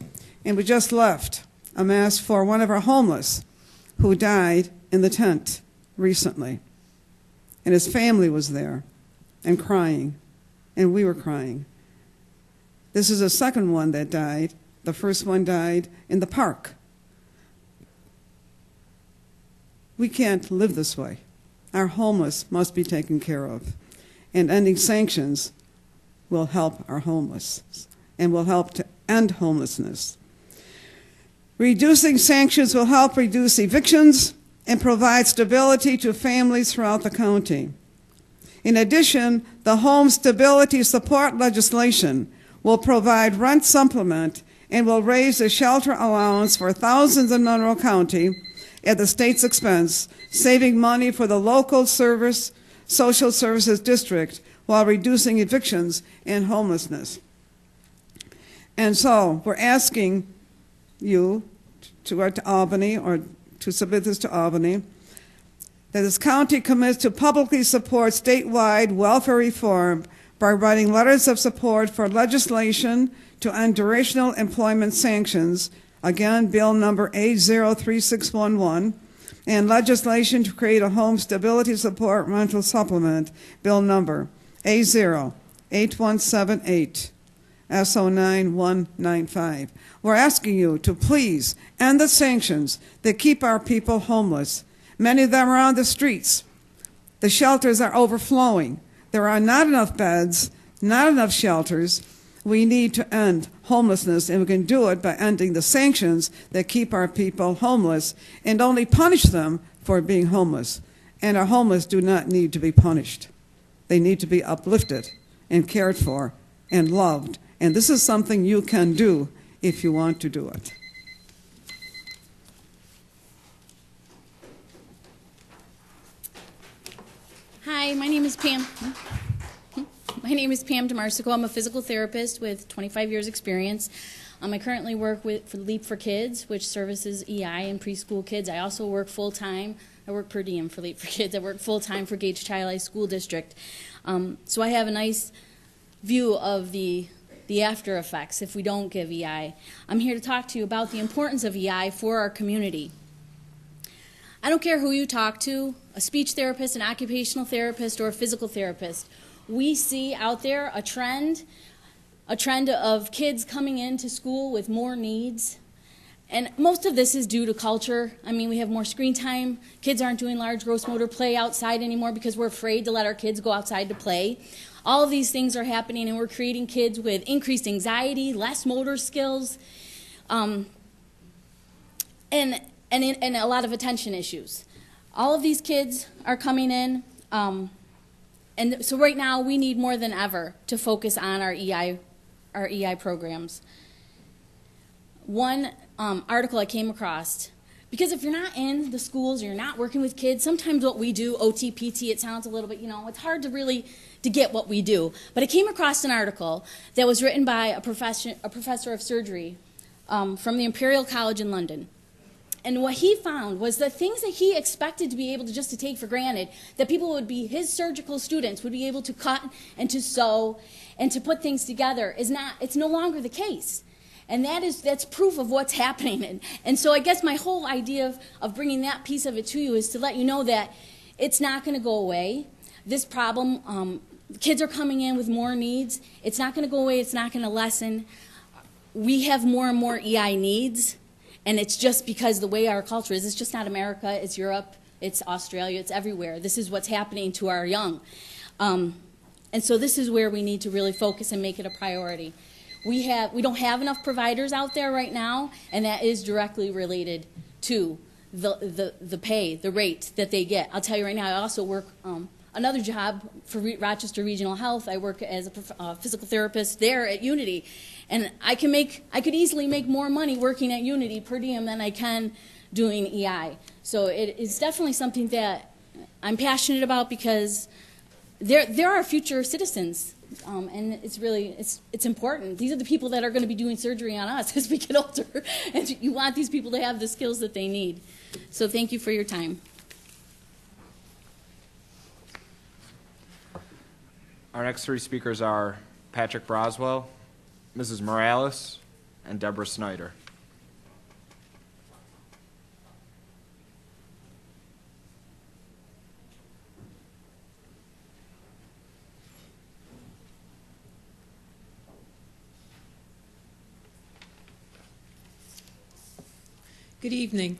And we just left a mass for one of our homeless who died in the tent recently. And his family was there and crying, and we were crying. This is the second one that died. The first one died in the park. We can't live this way. Our homeless must be taken care of. And ending sanctions will help our homeless and will help to end homelessness. Reducing sanctions will help reduce evictions and provide stability to families throughout the county. In addition, the home stability support legislation will provide rent supplement and will raise the shelter allowance for thousands in Monroe County at the state's expense, saving money for the local social services district while reducing evictions and homelessness. And so we're asking you to go to Albany or to submit this to Albany, that this county commits to publicly support statewide welfare reform by writing letters of support for legislation to end durational employment sanctions, again, bill number A03611, and legislation to create a home stability support rental supplement, bill number A08178, SO9195. We're asking you to please end the sanctions that keep our people homeless. Many of them are on the streets. The shelters are overflowing. There are not enough beds, not enough shelters. We need to end homelessness, and we can do it by ending the sanctions that keep our people homeless and only punish them for being homeless. And our homeless do not need to be punished. They need to be uplifted and cared for and loved. And this is something you can do if you want to do it. Hi, my name is Pam. My name is Pam Dimarzio. I'm a physical therapist with 25 years experience. I currently work for Leap for Kids, which services EI and preschool kids. I also work full-time. I work per diem for Leap for Kids. I work full-time for Gage Child School District. So I have a nice view of the after effects if we don't give EI. I'm here to talk to you about the importance of EI for our community. I don't care who you talk to, a speech therapist, an occupational therapist, or a physical therapist. We see out there a trend of kids coming into school with more needs, And most of this is due to culture. I mean, we have more screen time. Kids aren't doing large gross motor play outside anymore because we're afraid to let our kids go outside to play. All of these things are happening, and we're creating kids with increased anxiety, less motor skills, and a lot of attention issues. All of these kids are coming in, and so right now we need more than ever to focus on our EI programs. One article I came across, because if you're not in the schools or you're not working with kids, sometimes what we do, OT, PT, it sounds a little bit, it's hard to really to get what we do. But I came across an article that was written by a professor of surgery from the Imperial College in London. And what he found was the things that he expected to be able to just to take for granted, that people would be, his surgical students would be able to cut and to sew and to put things together, it's no longer the case. And that's proof of what's happening. And so I guess my whole idea of bringing that piece of it to you is to let you know that it's not going to go away. This problem, kids are coming in with more needs. It's not going to go away. It's not going to lessen. We have more and more EI needs. And it's just because the way our culture is. It's just not America. It's Europe. It's Australia. It's everywhere. This is what's happening to our young. And so this is where we need to really focus and make it a priority. We don't have enough providers out there right now, and that is directly related to the pay, the rate that they get. I'll tell you right now, I also work another job for Rochester Regional Health. I work as a physical therapist there at Unity, and I could easily make more money working at Unity per diem than I can doing EI. So it is definitely something that I'm passionate about because there are future citizens. And it's important. These are the people that are going to be doing surgery on us as we get older. And you want these people to have the skills that they need. So thank you for your time. Our next three speakers are Patrick Broswell, Mrs. Morales, and Deborah Snyder. Good evening.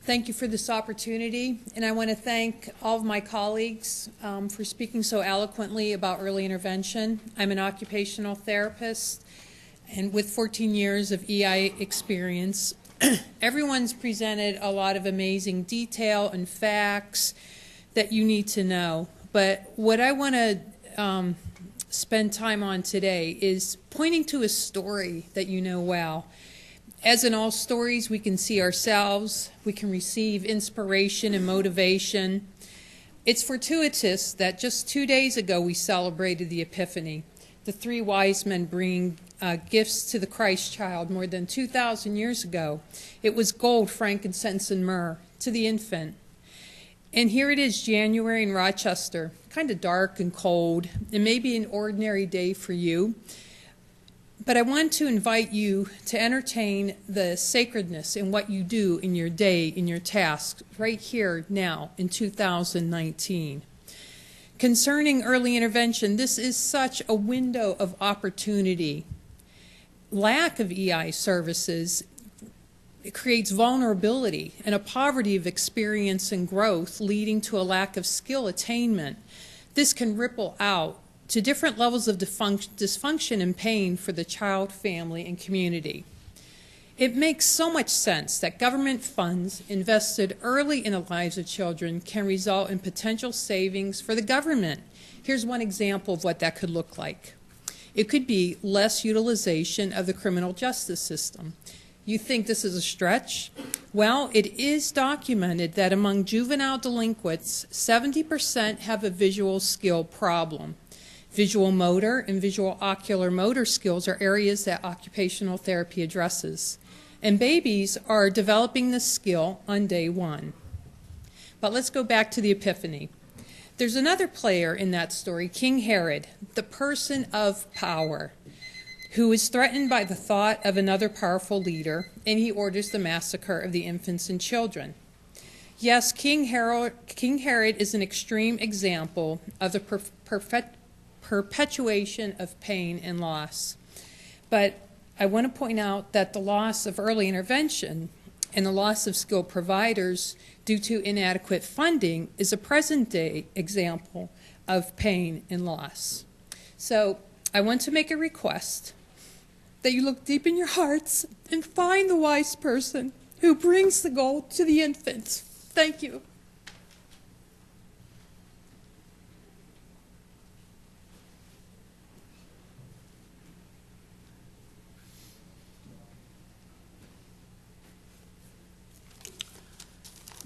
Thank you for this opportunity, and I want to thank all of my colleagues for speaking so eloquently about early intervention. I'm an occupational therapist, and with 14 years of EI experience, everyone's presented a lot of amazing detail and facts that you need to know. But what I want to spend time on today is pointing to a story that you know well. As in all stories, we can see ourselves, we can receive inspiration and motivation. It's fortuitous that just 2 days ago we celebrated the Epiphany, the three wise men bringing gifts to the Christ child more than 2,000 years ago. It was gold, frankincense, and myrrh to the infant. And here it is, January in Rochester, kind of dark and cold. It may be an ordinary day for you. But I want to invite you to entertain the sacredness in what you do in your day, in your tasks, right here now in 2019. Concerning early intervention, this is such a window of opportunity. Lack of EI services, it creates vulnerability and a poverty of experience and growth, leading to a lack of skill attainment. This can ripple out to different levels of dysfunction and pain for the child, family, and community. It makes so much sense that government funds invested early in the lives of children can result in potential savings for the government. Here's one example of what that could look like. It could be less utilization of the criminal justice system. You think this is a stretch? Well, it is documented that among juvenile delinquents, 70% have a visual skill problem. Visual motor and visual ocular motor skills are areas that occupational therapy addresses. And babies are developing this skill on day one. But let's go back to the Epiphany. There's another player in that story, King Herod, the person of power, who is threatened by the thought of another powerful leader, and he orders the massacre of the infants and children. Yes, King Herod is an extreme example of the perpetuation of pain and loss. But I want to point out that the loss of early intervention and the loss of skilled providers due to inadequate funding is a present-day example of pain and loss. So I want to make a request that you look deep in your hearts and find the wise person who brings the gold to the infants. Thank you.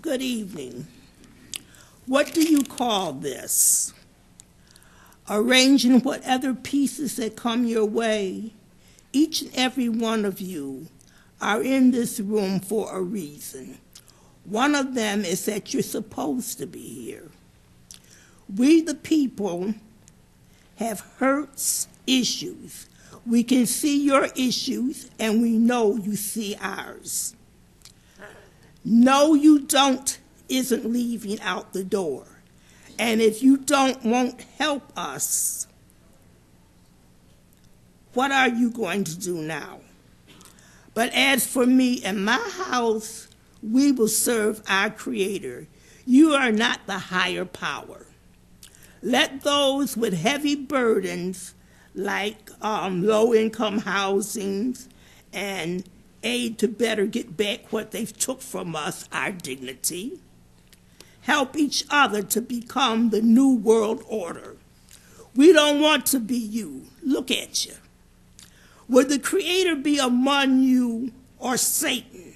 Good evening. What do you call this? Arranging whatever pieces that come your way. Each and every one of you are in this room for a reason. One of them is that you're supposed to be here. We, the people, have hurts, issues. We can see your issues, and we know you see ours. No, you don't isn't leaving out the door. And if you won't help us, what are you going to do now? But as for me and my house, we will serve our Creator. You are not the higher power. Let those with heavy burdens, like low-income housing and aid to better get back what they've took from us, our dignity. Help each other to become the new world order. We don't want to be you. Look at you. Would the Creator be among you or Satan?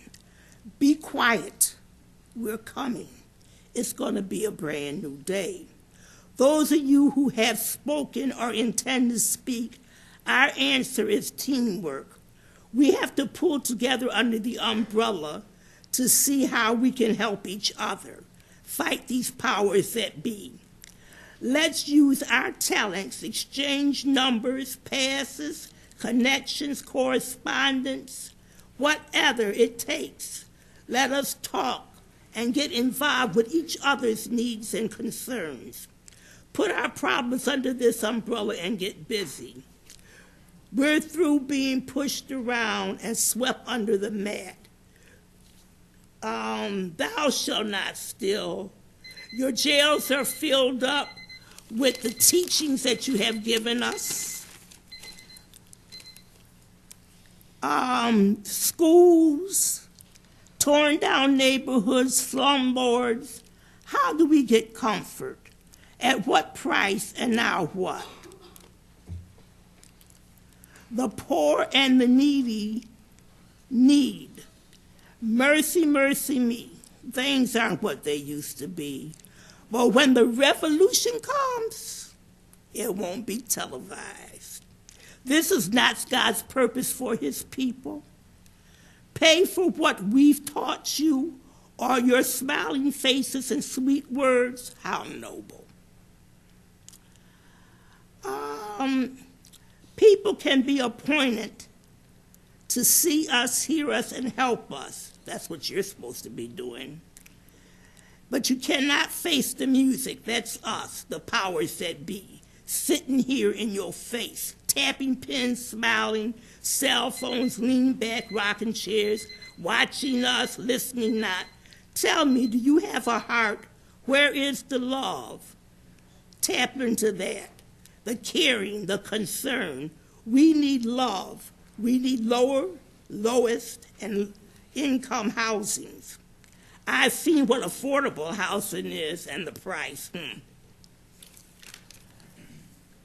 Be quiet. We're coming. It's going to be a brand new day. Those of you who have spoken or intend to speak, our answer is teamwork. We have to pull together under the umbrella to see how we can help each other fight these powers that be. Let's use our talents, exchange numbers, passes, connections, correspondence, whatever it takes. Let us talk and get involved with each other's needs and concerns. Put our problems under this umbrella and get busy. We're through being pushed around and swept under the mat. Thou shalt not steal. Your jails are filled up with the teachings that you have given us. Schools, torn down neighborhoods, slumlords. How do we get comfort? At what price and now what? The poor and the needy need. Mercy, mercy me. Things aren't what they used to be. But when the revolution comes, it won't be televised. This is not God's purpose for his people. Pay for what we've taught you, or your smiling faces and sweet words. How noble. People can be appointed to see us, hear us, and help us. That's what you're supposed to be doing. But you cannot face the music. That's us, the powers that be, sitting here in your face, tapping pens, smiling, cell phones, lean back, rocking chairs, watching us, listening not. Tell me, do you have a heart? Where is the love? Tap into that. The caring, the concern. We need love. We need lowest, and income housings. I've seen what affordable housing is and the price. Please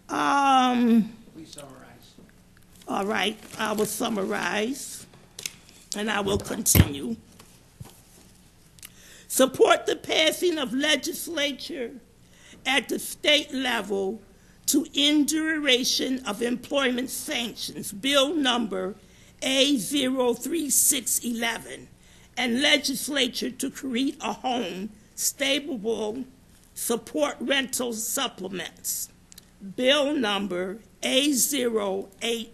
summarize. All right, I will summarize, and I will continue. Support the passing of legislature at the state level to end duration of employment sanctions, bill number A03611, and legislature to create a home, stable support rental supplements, bill number A08178.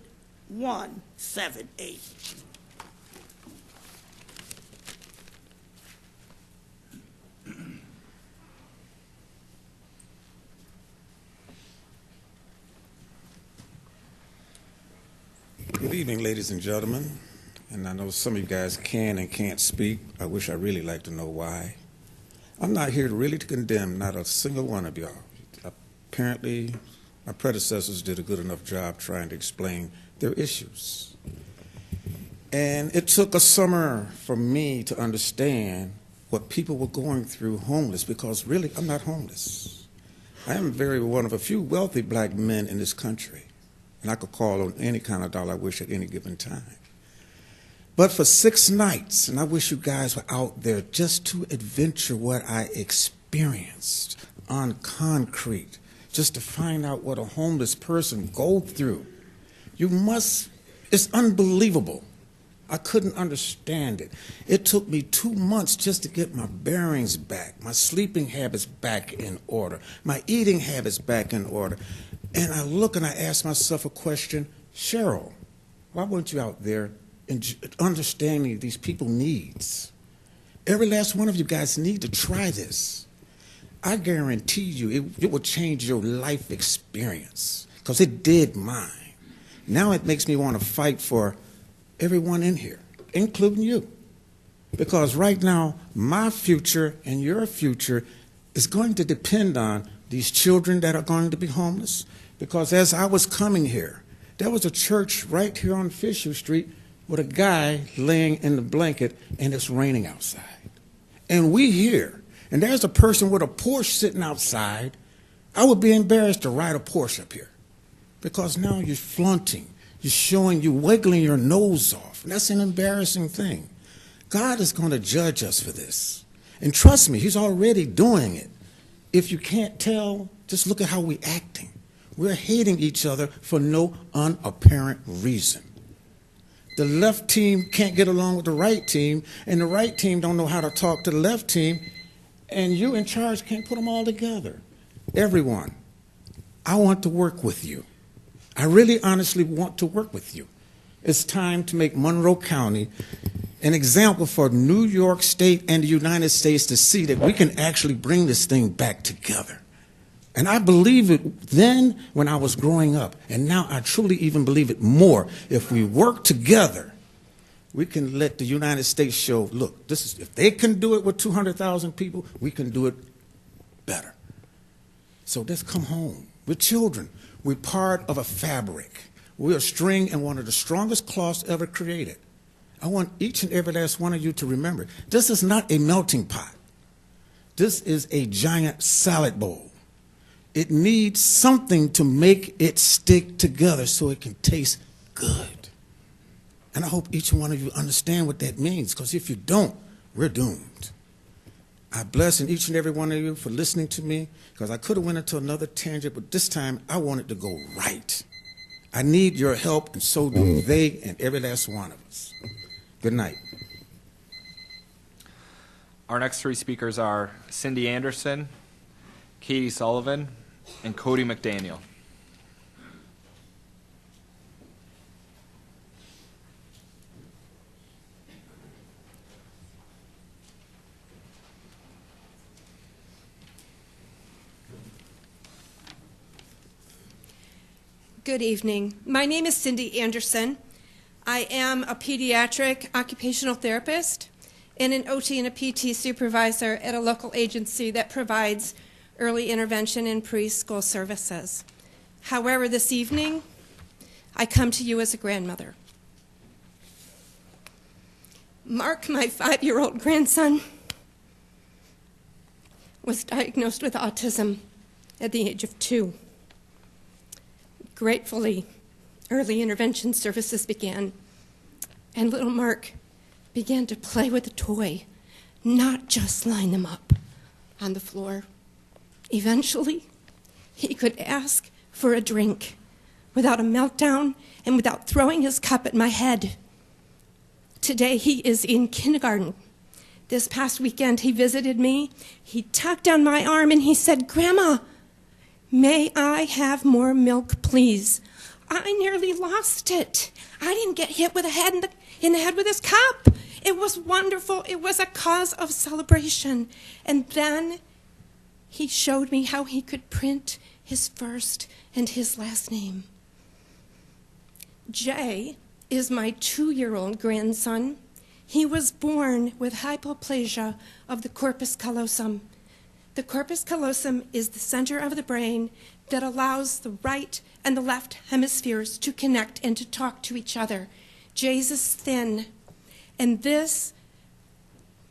Good evening, ladies and gentlemen. And I know some of you guys can and can't speak. I wish I really like to know why. I'm not here really to condemn not a single one of y'all. Apparently, my predecessors did a good enough job trying to explain their issues. And it took a summer for me to understand what people were going through homeless, because really, I'm not homeless. I am one of a few wealthy black men in this country, and I could call on any kind of dollar I wish at any given time. But for 6 nights, and I wish you guys were out there just to adventure what I experienced on concrete, just to find out what a homeless person goes through. It's unbelievable. I couldn't understand it. It took me 2 months just to get my bearings back, my sleeping habits back in order, my eating habits back in order. And I look and I ask myself a question, Cheryl, why weren't you out there understanding these people's needs? Every last one of you guys need to try this. I guarantee you it will change your life experience, because it did mine. Now it makes me want to fight for everyone in here, including you. Because right now, my future and your future is going to depend on these children that are going to be homeless. Because as I was coming here, there was a church right here on Fisher Street with a guy laying in the blanket, and it's raining outside. And we here, and there's a person with a Porsche sitting outside. I would be embarrassed to ride a Porsche up here, because now you're flaunting. You're wiggling your nose off. And that's an embarrassing thing. God is going to judge us for this. And trust me, he's already doing it. If you can't tell, just look at how we're acting. We're hating each other for no unapparent reason. The left team can't get along with the right team, and the right team don't know how to talk to the left team, and you in charge can't put them all together. Everyone, I want to work with you. I really honestly want to work with you. It's time to make Monroe County an example for New York State and the United States to see that we can actually bring this thing back together. And I believe it then when I was growing up, and now I truly even believe it more. If we work together, we can let the United States show, look, if they can do it with 200,000 people, we can do it better. So let's come home. We're children. We're part of a fabric. We're a string and one of the strongest cloths ever created. I want each and every last one of you to remember, this is not a melting pot. This is a giant salad bowl. It needs something to make it stick together so it can taste good. And I hope each one of you understand what that means, because if you don't, we're doomed. I bless each and every one of you for listening to me, because I could have went into another tangent, but this time I want it to go right. I need your help, and so do they and every last one of us. Good night. Our next 3 speakers are Cindy Anderson, Katie Sullivan, and Kota Mcdaniel. Good evening. My name is Cindy Anderson. I am a pediatric occupational therapist and an OT and a PT supervisor at a local agency that provides early intervention and preschool services. However, this evening, I come to you as a grandmother. Mark, my 5-year-old grandson, was diagnosed with autism at the age of 2. Gratefully, early intervention services began, and little Mark began to play with a toy, not just line them up on the floor. Eventually, he could ask for a drink without a meltdown and without throwing his cup at my head. Today, he is in kindergarten. This past weekend, he visited me. He tucked down my arm and he said, "Grandma, may I have more milk, please?" I nearly lost it. I didn't get hit with a head in the head with his cup. It was wonderful. It was a cause of celebration. And then he showed me how he could print his first and his last name. J is my 2-year-old grandson. He was born with hypoplasia of the corpus callosum. The corpus callosum is the center of the brain that allows the right and the left hemispheres to connect and to talk to each other. Jay's is thin, and this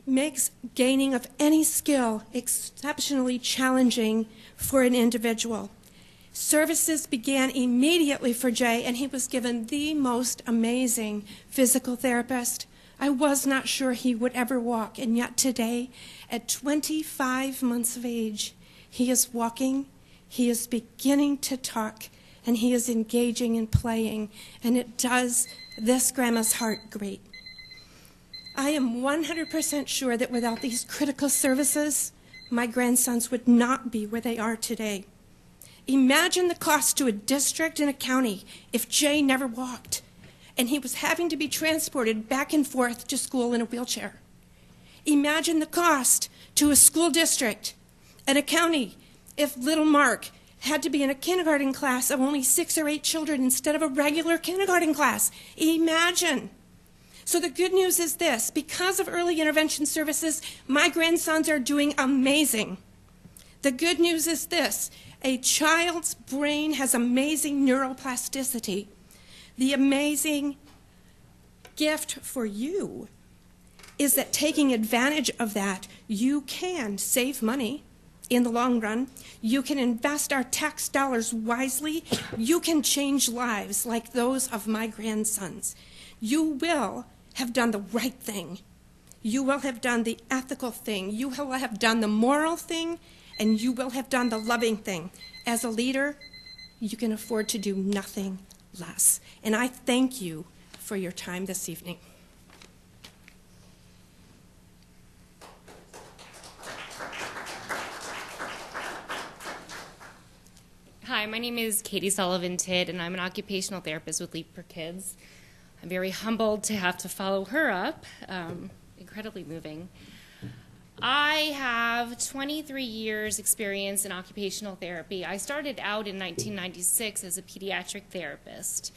makes gaining of any skill exceptionally challenging for an individual. Services began immediately for Jay, and he was given the most amazing physical therapist. I was not sure he would ever walk, and yet today, at 25 months of age, he is walking, he is beginning to talk, and he is engaging and playing, and it does this grandma's heart great. I am 100% sure that without these critical services, my grandsons would not be where they are today. Imagine the cost to a district and a county if Jay never walked and he was having to be transported back and forth to school in a wheelchair. Imagine the cost to a school district and a county if little Mark had to be in a kindergarten class of only 6 or 8 children instead of a regular kindergarten class. Imagine. So the good news is this: because of early intervention services, my grandsons are doing amazing. The good news is this: a child's brain has amazing neuroplasticity. The amazing gift for you is that taking advantage of that, you can save money in the long run. You can invest our tax dollars wisely. You can change lives like those of my grandsons. You will have done the right thing. You will have done the ethical thing. You will have done the moral thing, and you will have done the loving thing. As a leader, you can afford to do nothing less. And I thank you for your time this evening. Hi, my name is Katie Sullivan-Tidd, and I'm an occupational therapist with Leap for Kids. I'm very humbled to have to follow her up. Incredibly moving. I have 23 years experience in occupational therapy. I started out in 1996 as a pediatric therapist.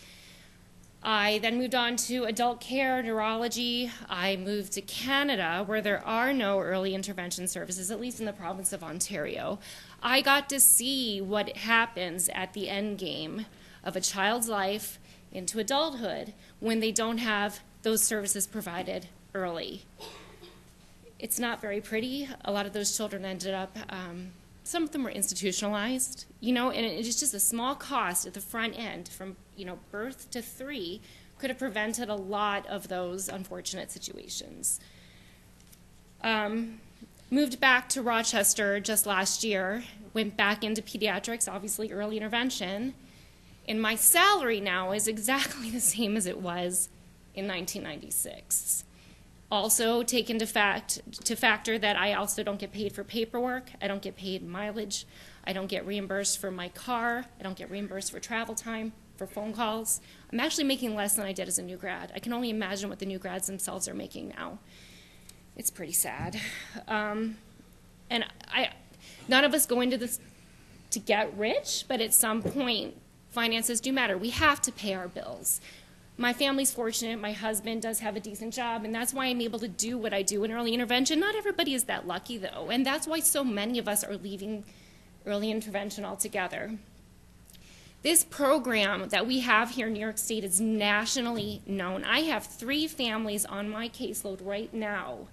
I then moved on to adult care, neurology. I moved to Canada, where there are no early intervention services, at least in the province of Ontario. I got to see what happens at the end game of a child's life into adulthood when they don't have those services provided early. It's not very pretty. A lot of those children ended up, some of them were institutionalized, and it's just a small cost at the front end from, birth to 3 could have prevented a lot of those unfortunate situations. Moved back to Rochester just last year, went back into pediatrics, obviously early intervention, and my salary now is exactly the same as it was in 1996. Also take into factor that I also don't get paid for paperwork, I don't get paid mileage, I don't get reimbursed for my car, I don't get reimbursed for travel time, for phone calls. I'm actually making less than I did as a new grad. I can only imagine what the new grads themselves are making now. It's pretty sad. And none of us go into this to get rich, but at some point, finances do matter. We have to pay our bills. My family's fortunate. My husband does have a decent job, and that's why I'm able to do what I do in early intervention. Not everybody is that lucky, though, and that's why so many of us are leaving early intervention altogether. This program that we have here in New York State is nationally known. I have 3 families on my caseload right now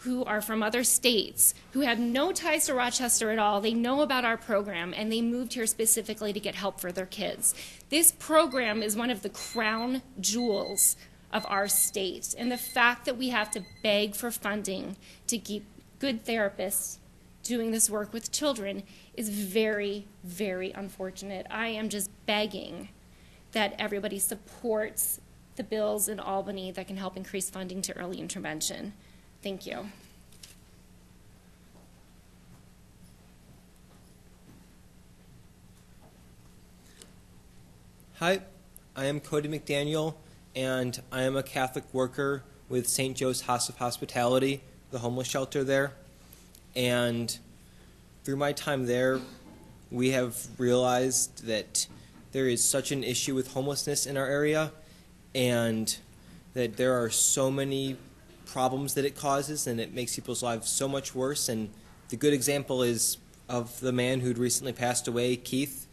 who are from other states, who have no ties to Rochester at all. They know about our program, and they moved here specifically to get help for their kids. This program is one of the crown jewels of our state, and the fact that we have to beg for funding to keep good therapists doing this work with children is very, very unfortunate. I am just begging that everybody supports the bills in Albany that can help increase funding to early intervention. Thank you. Hi, I am Kota Mcdaniel, and I am a Catholic worker with St. Joe's House of Hospitality, the homeless shelter there. And through my time there, we have realized that there is such an issue with homelessness in our area, and that there are so many problems that it causes, and it makes people's lives so much worse. And the good example is of the man who'd recently passed away, Keith,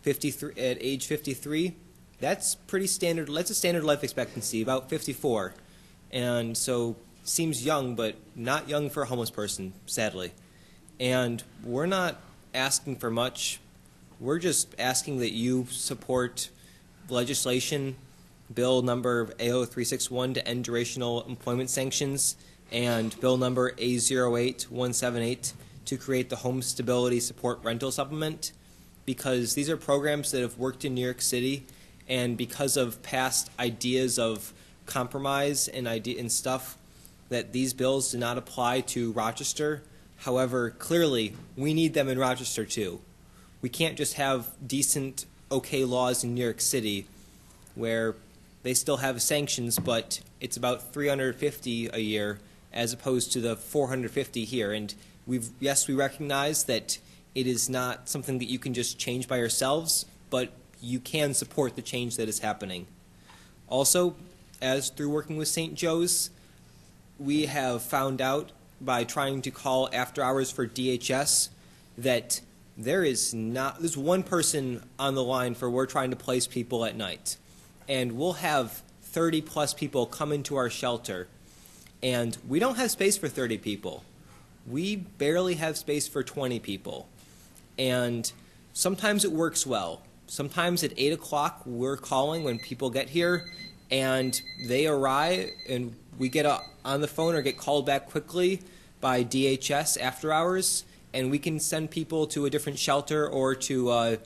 53, at age 53. That's pretty standard. That's a standard life expectancy, about 54. And so seems young, but not young for a homeless person, sadly. And we're not asking for much. We're just asking that you support legislation, bill number A0361 to end durational employment sanctions, and bill number A08178 to create the Home Stability Support Rental Supplement, because these are programs that have worked in New York City, and because of past ideas of compromise and stuff, that these bills do not apply to Rochester. However, clearly, we need them in Rochester too. We can't just have decent, okay laws in New York City where they still have sanctions, but it's about $350 a year as opposed to the $450 here. And yes, we recognize that it is not something that you can just change by yourselves, but you can support the change that is happening. Also, as through working with St. Joe's, we have found out by trying to call after hours for DHS that there's one person on the line for we're trying to place people at night. And we'll have 30 plus people come into our shelter, and we don't have space for 30 people. We barely have space for 20 people. And sometimes it works well. Sometimes at 8 o'clock we're calling when people get here, and they arrive, and we get on the phone or get called back quickly by DHS after hours, and we can send people to a different shelter or to a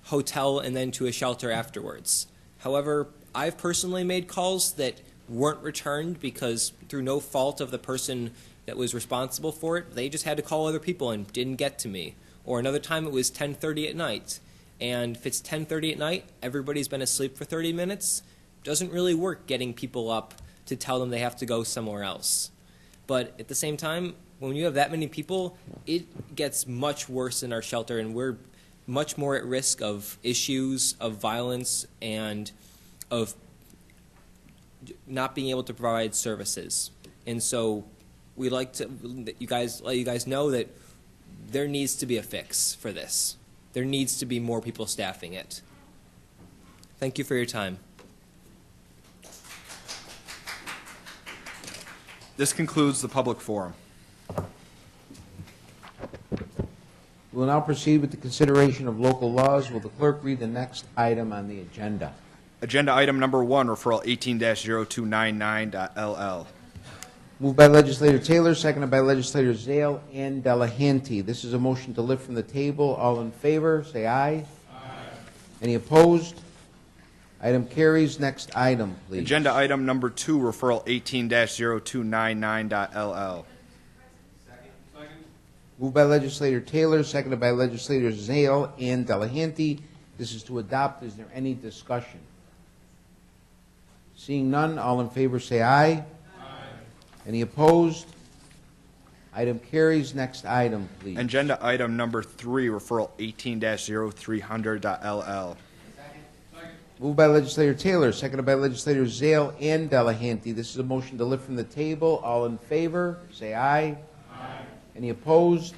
hotel and then to a shelter afterwards. However, I've personally made calls that weren't returned because through no fault of the person that was responsible for it, they just had to call other people and didn't get to me. Or another time it was 10:30 at night. And if it's 10:30 at night, everybody's been asleep for 30 minutes, doesn't really work getting people up to tell them they have to go somewhere else. But at the same time, when you have that many people, it gets much worse in our shelter, and we're much more at risk of issues of violence and of not being able to provide services. And so we'd like to let you guys know that there needs to be a fix for this. There needs to be more people staffing it. Thank you for your time. This concludes the public forum. We will now proceed with the consideration of local laws. Will the clerk read the next item on the agenda? Agenda item number 1, referral 18-0299.LL. Moved by Legislator Taylor, seconded by Legislator Zale and Delahanty. This is a motion to lift from the table. All in favor, say aye. Aye. Any opposed? Item carries. Next item, please. Agenda item number 2, referral 18-0299.LL. Moved by Legislator Taylor, seconded by Legislator Zale and Delahanty. This is to adopt. Is there any discussion? Seeing none, all in favor say aye. Aye. Any opposed? Item carries. Next item, please. Agenda item number 3, referral 18-0300.LL. Moved by Legislator Taylor, seconded by Legislator Zale and Delahanty. This is a motion to lift from the table. All in favor say aye. Any opposed?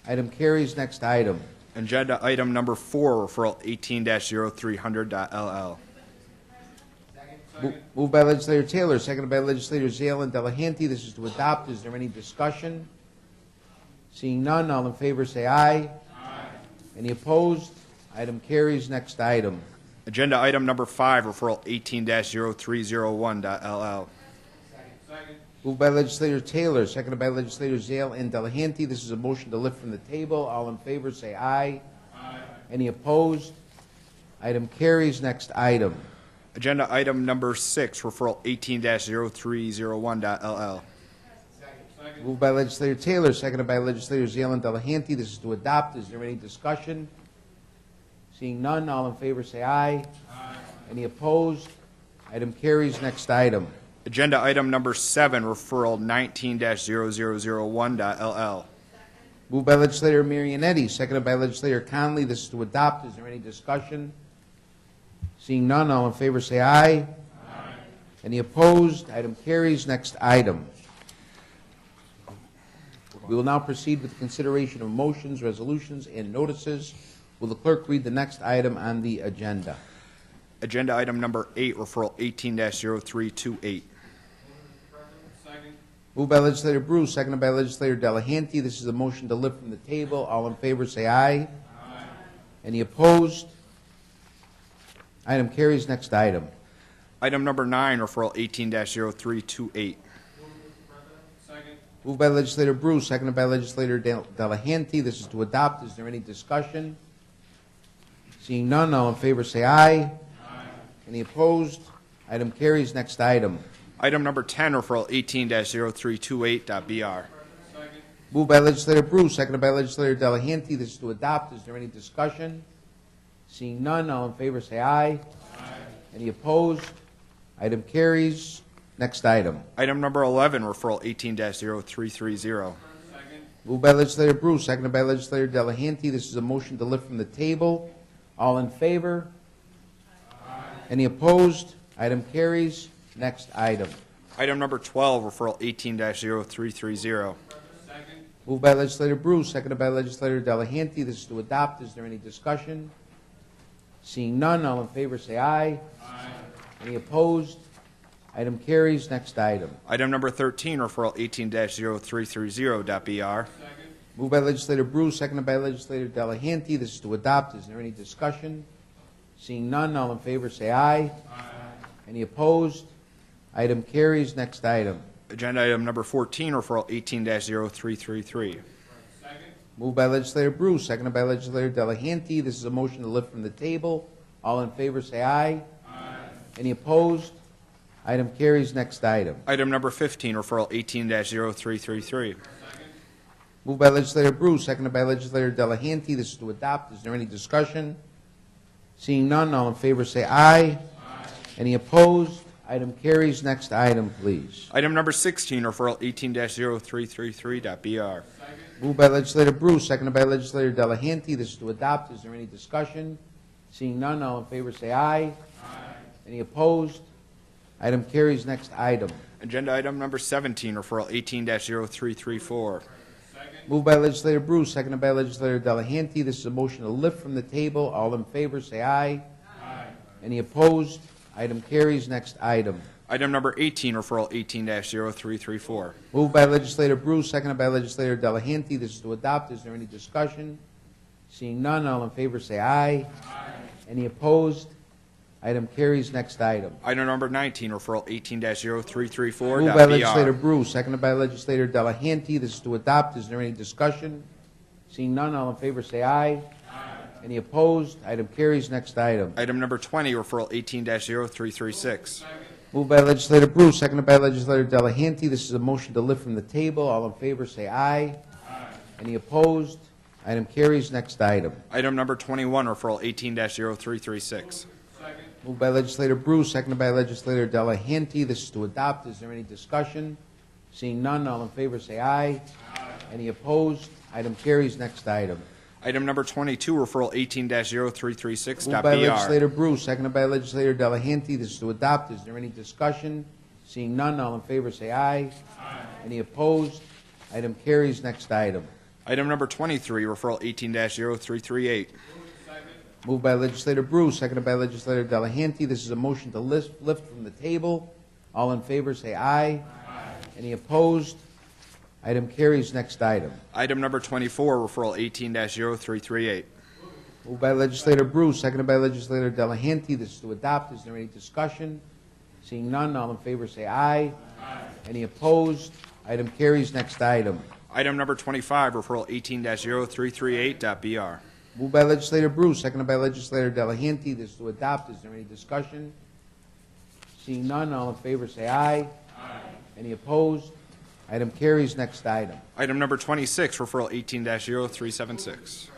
Item carries. Next item. Agenda item number 4, referral 18-0300.LL. Moved by Legislator Taylor, seconded by Legislator Zale and Delahanty. This is to adopt. Is there any discussion? Seeing none, all in favor say aye. Any opposed? Item carries. Next item. Agenda item number 5, referral 18-0301.LL. Moved by Legislator Taylor, seconded by Legislator Zale and Delahanty. This is a motion to lift from the table. All in favor say aye. Any opposed? Item carries. Next item. Agenda item number 6, referral 18-0301.LL. Moved by Legislator Taylor, seconded by Legislator Zale and Delahanty. This is to adopt. Is there any discussion? Seeing none, all in favor say aye. Any opposed? Item carries. Next item. Agenda item number 7, referral 19-0001.LL. Moved by Legislator Marionetti, seconded by Legislator Conley. This is to adopt. Is there any discussion? Seeing none, all in favor say aye. Aye. Any opposed? Item carries. Next item. We will now proceed with the consideration of motions, resolutions, and notices. Will the clerk read the next item on the agenda? Agenda item number 8, referral 18-0328. Moved by Legislator Bruce, seconded by Legislator Delahanty. This is a motion to lift from the table. All in favor say aye. Aye. Any opposed? Item carries. Next item. Item number 9, referral 18-0328. Moved by Legislator Bruce, seconded by Legislator Delahanty. This is to adopt. Is there any discussion? Seeing none, all in favor say aye. Aye. Any opposed? Item carries. Next item. Item number 10, referral 18-0328.br. Moved by Legislator Bruce, seconded by Legislator Delahanty. This is to adopt. Is there any discussion? Seeing none, all in favor say aye. Aye. Any opposed? Item carries. Next item. Item number 11, referral 18-0330. Moved by Legislator Bruce, seconded by Legislator Delahanty. This is a motion to lift from the table. All in favor? Aye. Any opposed? Item carries. Next item. Item number 12, referral 18-0330. Moved by Legislator Bruce, seconded by Legislator Delahanty. This is to adopt. Is there any discussion? Seeing none, all in favor say aye. Aye. Any opposed? Item carries. Next item. Item number 13, referral 18-0330.br. Moved by Legislator Bruce, seconded by Legislator Delahanty. This is to adopt. Is there any discussion? Seeing none, all in favor say aye. Aye. Any opposed? Item carries. Next item. Agenda item number 14, referral 18-0333. Moved by Legislator Bruce, seconded by Legislator Delahanty. This is a motion to lift from the table. All in favor say aye. Aye. Any opposed? Item carries. Next item. Item number 15, referral 18-0333. Moved by Legislator Bruce, seconded by Legislator Delahanty. This is to adopt. Is there any discussion? Seeing none, all in favor say aye. Aye. Any opposed? Item carries. Next item, please. Item number 16, referral 18-0333.br. Moved by Legislator Bruce, seconded by Legislator Delahanty. This is to adopt. Is there any discussion? Seeing none, all in favor say aye. Aye. Any opposed? Item carries. Next item. Agenda item number 17, referral 18-0334. Moved by Legislator Bruce, seconded by Legislator Delahanty. This is a motion to lift from the table. All in favor say aye. Aye. Any opposed? Item carries. Next item. Item number 18, referral 18-0334. Moved by Legislator Bruce, seconded by Legislator Delahanty. This is to adopt. Is there any discussion? Seeing none, all in favor say aye. Aye. Any opposed? Item carries. Next item. Item number 19, referral 18-0334.br. Moved by Legislator Bruce, seconded by Legislator Delahanty. This is to adopt. Is there any discussion? Seeing none, all in favor say aye. Any opposed? Item carries. Next item. Item number 20, referral 18-0336. Moved by Legislator Bruce, seconded by Legislator Delahanty. This is a motion to lift from the table. All in favor say aye. Aye. Any opposed? Item carries. Next item. Item number 21, referral 18-0336. Moved by Legislator Bruce, seconded by Legislator Delahanty. This is to adopt. Is there any discussion? Seeing none, all in favor say aye. Aye. Any opposed? Item carries. Next item. Item number 22, referral 18-0336.br. Moved by Legislator Bruce, seconded by Legislator Delahanty. This is to adopt. Is there any discussion? Seeing none, all in favor say aye. Aye. Any opposed? Item carries. Next item. Item number 23, referral 18-0338. Moved by Legislator Bruce, seconded by Legislator Delahanty. This is a motion to lift from the table. All in favor say aye. Aye. Any opposed? Item carries. Next item. Item number 24, referral 18-0338. Moved by Legislator Bruce, seconded by Legislator Delahanty. This is to adopt. Is there any discussion? Seeing none, all in favor say aye. Aye. Any opposed? Item carries. Next item. Item number 25, referral 18-0338.br. Moved by Legislator Bruce, seconded by Legislator Delahanty. This is to adopt. Is there any discussion? Seeing none, all in favor say aye. Aye. Any opposed? Item carries. Next item. Item number 26, referral 18-0376.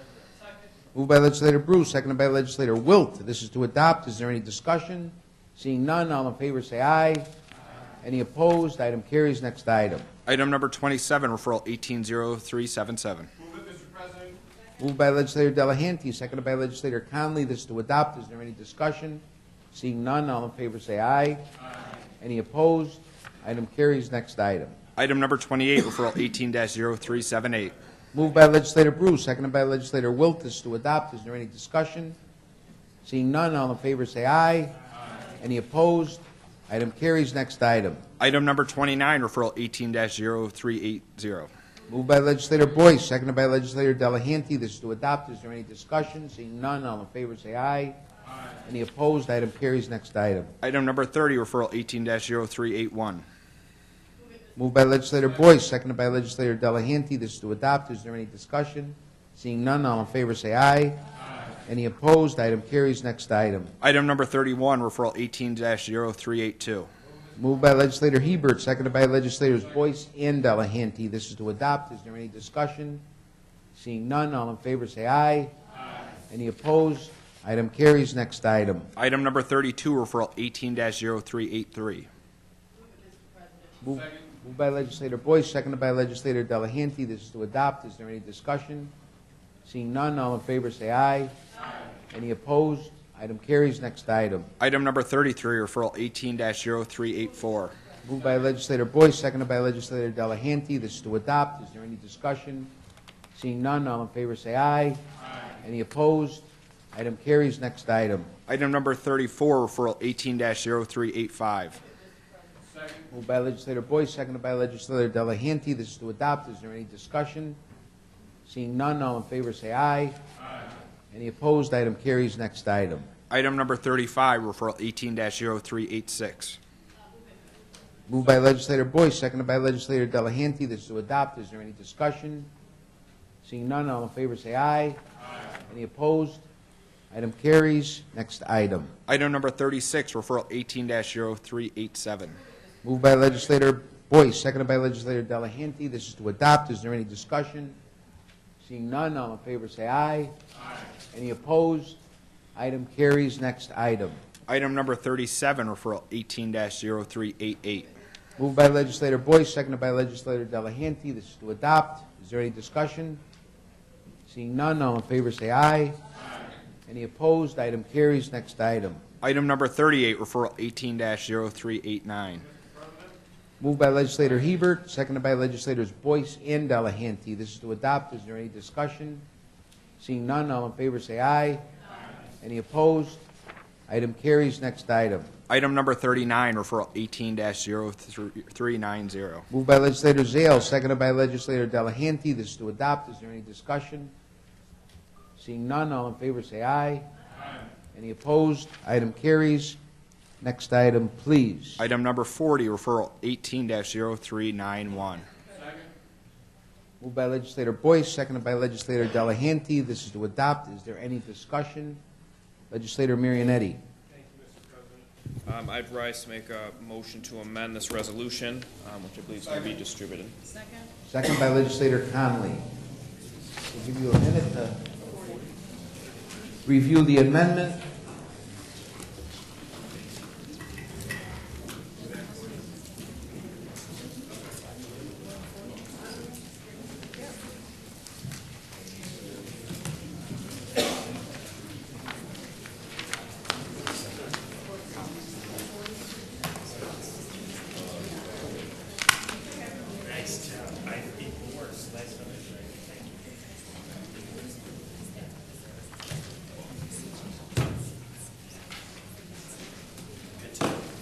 Moved by Legislator Bruce, seconded by Legislator Wilt. This is to adopt. Is there any discussion? Seeing none, all in favor say aye. Aye. Any opposed? Item carries. Next item. Item number 27, referral 18-0377. Moved by Legislator Delahanty, seconded by Legislator Conley. This is to adopt. Is there any discussion? Seeing none, all in favor say aye. Any opposed? Item carries. Next item. Item number 28, referral 18-0378. Moved by legislator Bruce, seconded by legislator Wiltis to adopt. Is there any discussion? Seeing none, all in favor say aye. Any opposed? Item carries. Next item. Item number 29, referral 18-0380. Moved by legislator Boyce, seconded by legislator Delahanty. This is to adopt. Is there any discussion? Seeing none, all in favor say aye. Any opposed? Item carries. Next item. Item number 30, referral 18-0381. Moved by legislator Boyce, seconded by legislator Delahanty. This is to adopt. Is there any discussion? Seeing none, all in favor say aye. Any opposed? Item carries. Next item. Item number 31, referral 18-0382. Moved by legislator Hebert, seconded by legislators Boyce and Delahanty. This is to adopt. Is there any discussion? Seeing none, all in favor say aye. Any opposed? Item carries. Next item. Item number 32, referral 18-0383. Moved by legislator Boyce, seconded by legislator Delahanty. This is to adopt. Is there any discussion? Seeing none, all in favor say aye. Any opposed? Item carries. Next item. Item number 33, referral 18-0384. Moved by legislator Boyce, seconded by legislator Delahanty. This is to adopt. Is there any discussion? Seeing none, all in favor say aye. Any opposed? Item carries. Next item. Item number 34, referral 18-0385. Moved by legislator Boyce, seconded by legislator Delahanty. This is to adopt. Is there any discussion? Seeing none, all in favor say aye. Any opposed? Item carries. Next item. Item number 35, referral 18-0386. Moved by legislator Boyce, seconded by legislator Delahanty. This is to adopt. Is there any discussion? Seeing none, all in favor say aye. Any opposed? Item carries. Next item. Item number 36, referral 18-0387. Moved by legislator Boyce, seconded by legislator Delahanty. This is to adopt. Is there any discussion? Seeing none, all in favor say aye. Any opposed? Item carries. Next item. Item number 37, referral 18-0388. Moved by legislator Boyce, seconded by legislator Delahanty. This is to adopt. Is there any discussion? Seeing none, all in favor say aye. Any opposed? Item carries. Next item. Item number 38, referral 18-0389. Moved by legislator Hebert, seconded by legislators Boyce and Delahanty. This is to adopt. Is there any discussion? Seeing none, all in favor say aye. Any opposed? Item carries. Next item. Item number 39, referral 18-0390. Moved by legislator Zale, seconded by legislator Delahanty. This is to adopt. Is there any discussion? Seeing none, all in favor say aye. Any opposed? Item carries. Next item, please. Item number 40, referral 18-0391. Moved by legislator Boyce, seconded by legislator Delahanty. This is to adopt. Is there any discussion? Legislator Marionetti. Thank you, Mr. President. I'd rise to make a motion to amend this resolution, which I believe is going to be distributed. Second by legislator Conley. We'll give you a minute to review the amendment.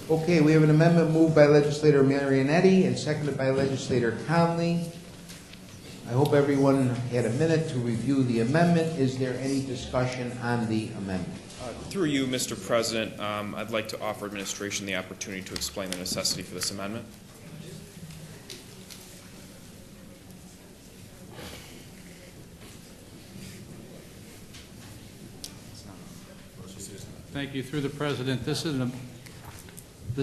Okay, we have an amendment moved by legislator Marionetti and seconded by legislator Conley. I hope everyone had a minute to review the amendment. Is there any discussion on the amendment? Through you, Mr. President, I'd like to offer administration the opportunity to explain the necessity for this amendment. Thank you. Through the President, this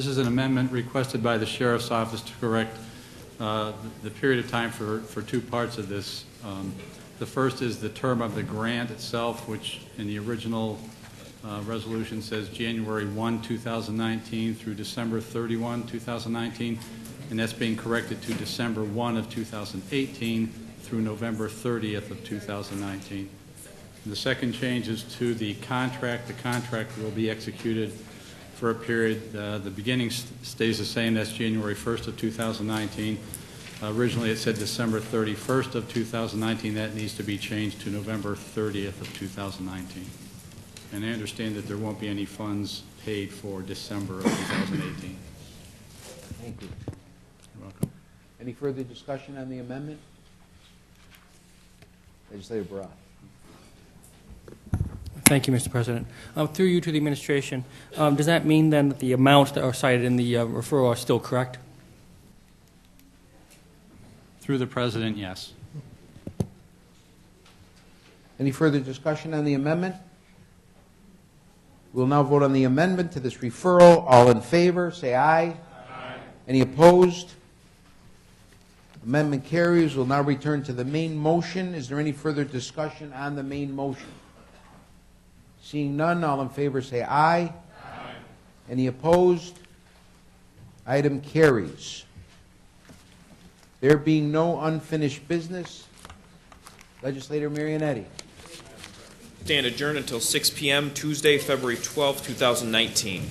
is an amendment requested by the Sheriff's Office to correct the period of time for two parts of this. The first is the term of the grant itself, which in the original resolution says January 1, 2019 through December 31, 2019, and that's being corrected to December 1 of 2018 through November 30th of 2019. And the second change is to the contract. The contract will be executed for a period. The beginning stays the same. That's January 1st of 2019. Originally, it said December 31st of 2019. That needs to be changed to November 30th of 2019. And I understand that there won't be any funds paid for December of 2018. Thank you. You're welcome. Any further discussion on the amendment? Legislator Barat. Thank you, Mr. President. Through you to the administration, does that mean then that the amounts that are cited in the referral are still correct? Through the President, yes. Any further discussion on the amendment? We'll now vote on the amendment to this referral. All in favor, say aye. Aye. Any opposed? Amendment carries. We'll now return to the main motion. Is there any further discussion on the main motion? Seeing none, all in favor say aye. Aye. Any opposed? Item carries. There being no unfinished business, Legislator Marionetti. Stand adjourned until 6 p.m. Tuesday, February 12, 2019.